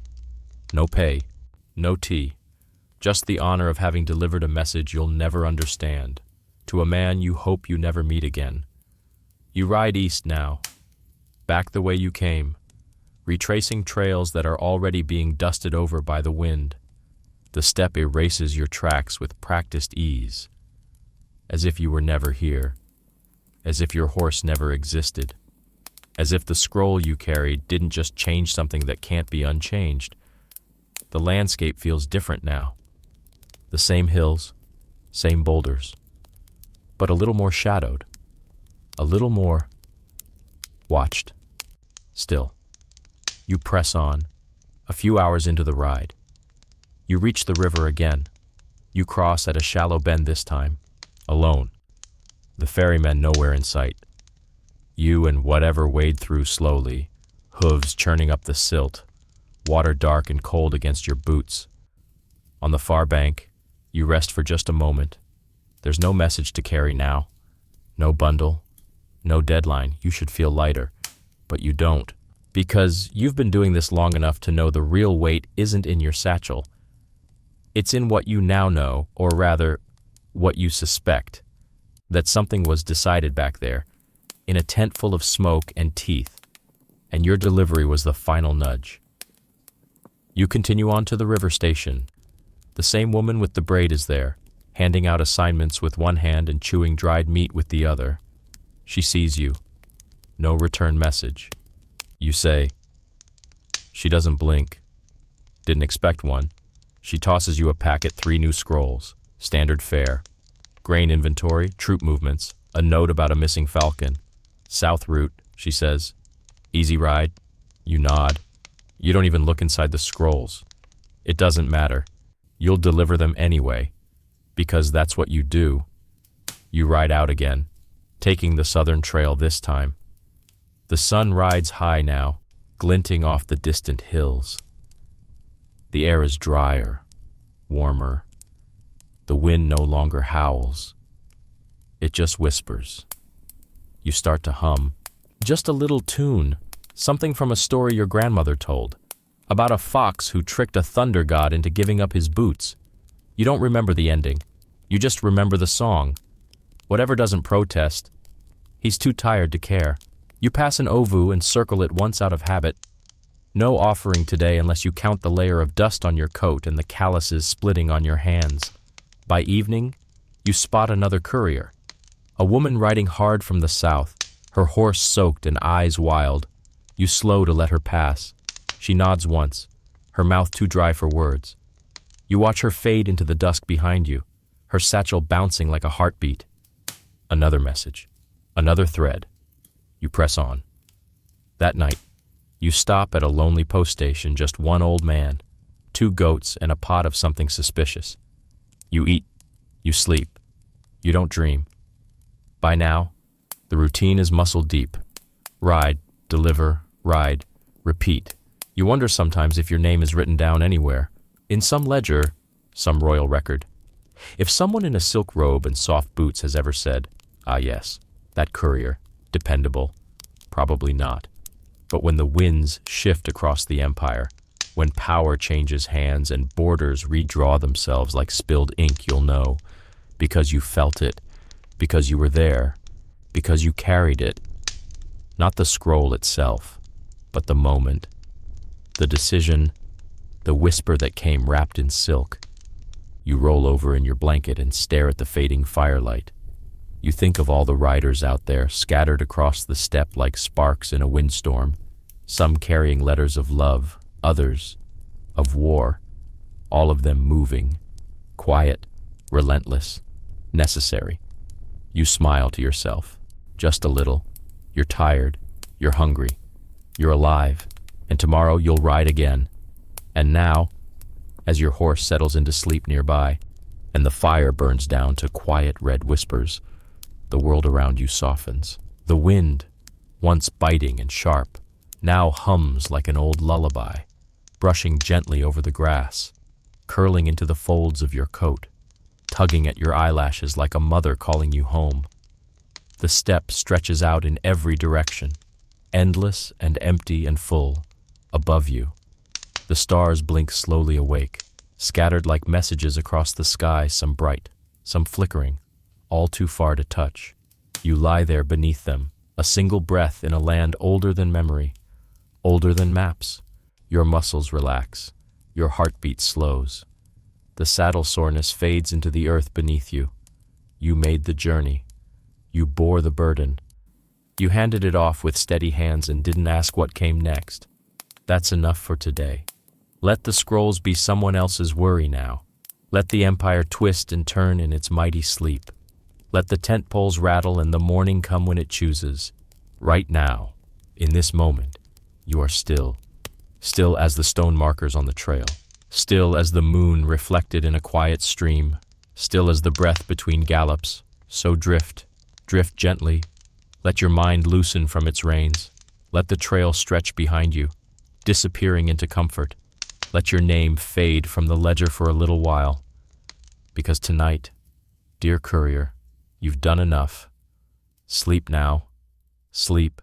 No pay. No tea. Just the honor of having delivered a message you'll never understand, to a man you hope you never meet again. You ride east now, back the way you came, retracing trails that are already being dusted over by the wind. The steppe erases your tracks with practiced ease, as if you were never here. As if your horse never existed. As if the scroll you carried didn't just change something that can't be unchanged. The landscape feels different now. The same hills, same boulders, but a little more shadowed, a little more watched. Still, you press on, a few hours into the ride. You reach the river again. You cross at a shallow bend this time, alone. The ferrymen nowhere in sight. You and whatever wade through slowly, hooves churning up the silt, water dark and cold against your boots. On the far bank, you rest for just a moment. There's no message to carry now. No bundle, no deadline. You should feel lighter, but you don't, because you've been doing this long enough to know the real weight isn't in your satchel. It's in what you now know, or rather, what you suspect. that something was decided back there, in a tent full of smoke and teeth, and your delivery was the final nudge. You continue on to the river station. The same woman with the braid is there, handing out assignments with one hand and chewing dried meat with the other. She sees you. No return message. You say, "She doesn't blink. Didn't expect one." She tosses you a packet, 3 new scrolls, standard fare, grain inventory, troop movements, a note about a missing falcon. "South route," she says. "Easy ride." You nod. You don't even look inside the scrolls. It doesn't matter. You'll deliver them anyway, because that's what you do. You ride out again, taking the southern trail this time. The sun rides high now, glinting off the distant hills. The air is drier, warmer. The wind no longer howls. It just whispers. You start to hum. Just a little tune, something from a story your grandmother told, about a fox who tricked a thunder god into giving up his boots. You don't remember the ending. You just remember the song. Whatever doesn't protest, he's too tired to care. You pass an ovu and circle it once out of habit. No offering today unless you count the layer of dust on your coat and the calluses splitting on your hands. By evening, you spot another courier. A woman riding hard from the south, her horse soaked and eyes wild. You slow to let her pass. She nods once, her mouth too dry for words. You watch her fade into the dusk behind you, her satchel bouncing like a heartbeat. Another message, another thread. You press on. That night, you stop at a lonely post station, just one old man, 2 goats, and a pot of something suspicious. You eat, you sleep, you don't dream. By now, the routine is muscle deep. Ride, deliver, ride, repeat. You wonder sometimes if your name is written down anywhere, in some ledger, some royal record. If someone in a silk robe and soft boots has ever said, "Ah yes, that courier, dependable," probably not. But when the winds shift across the empire, when power changes hands and borders redraw themselves like spilled ink, you'll know, because you felt it, because you were there, because you carried it. Not the scroll itself, but the moment, the decision, the whisper that came wrapped in silk. You roll over in your blanket and stare at the fading firelight. You think of all the riders out there, scattered across the steppe like sparks in a windstorm, some carrying letters of love, others of war, all of them moving, quiet, relentless, necessary. You smile to yourself, just a little. You're tired, you're hungry, you're alive, and tomorrow you'll ride again. And now, as your horse settles into sleep nearby, and the fire burns down to quiet red whispers, the world around you softens. The wind, once biting and sharp, now hums like an old lullaby, brushing gently over the grass, curling into the folds of your coat, tugging at your eyelashes like a mother calling you home. The steppe stretches out in every direction, endless and empty and full, above you. The stars blink slowly awake, scattered like messages across the sky, some bright, some flickering, all too far to touch. You lie there beneath them, a single breath in a land older than memory, older than maps. Your muscles relax, your heartbeat slows. The saddle soreness fades into the earth beneath you. You made the journey. You bore the burden. You handed it off with steady hands and didn't ask what came next. That's enough for today. Let the scrolls be someone else's worry now. Let the empire twist and turn in its mighty sleep. Let the tent poles rattle and the morning come when it chooses. Right now, in this moment, you are still. Still as the stone markers on the trail. Still as the moon reflected in a quiet stream. Still as the breath between gallops. So drift, drift gently. Let your mind loosen from its reins. Let the trail stretch behind you, disappearing into comfort. Let your name fade from the ledger for a little while. Because tonight, dear courier, you've done enough. Sleep now. Sleep.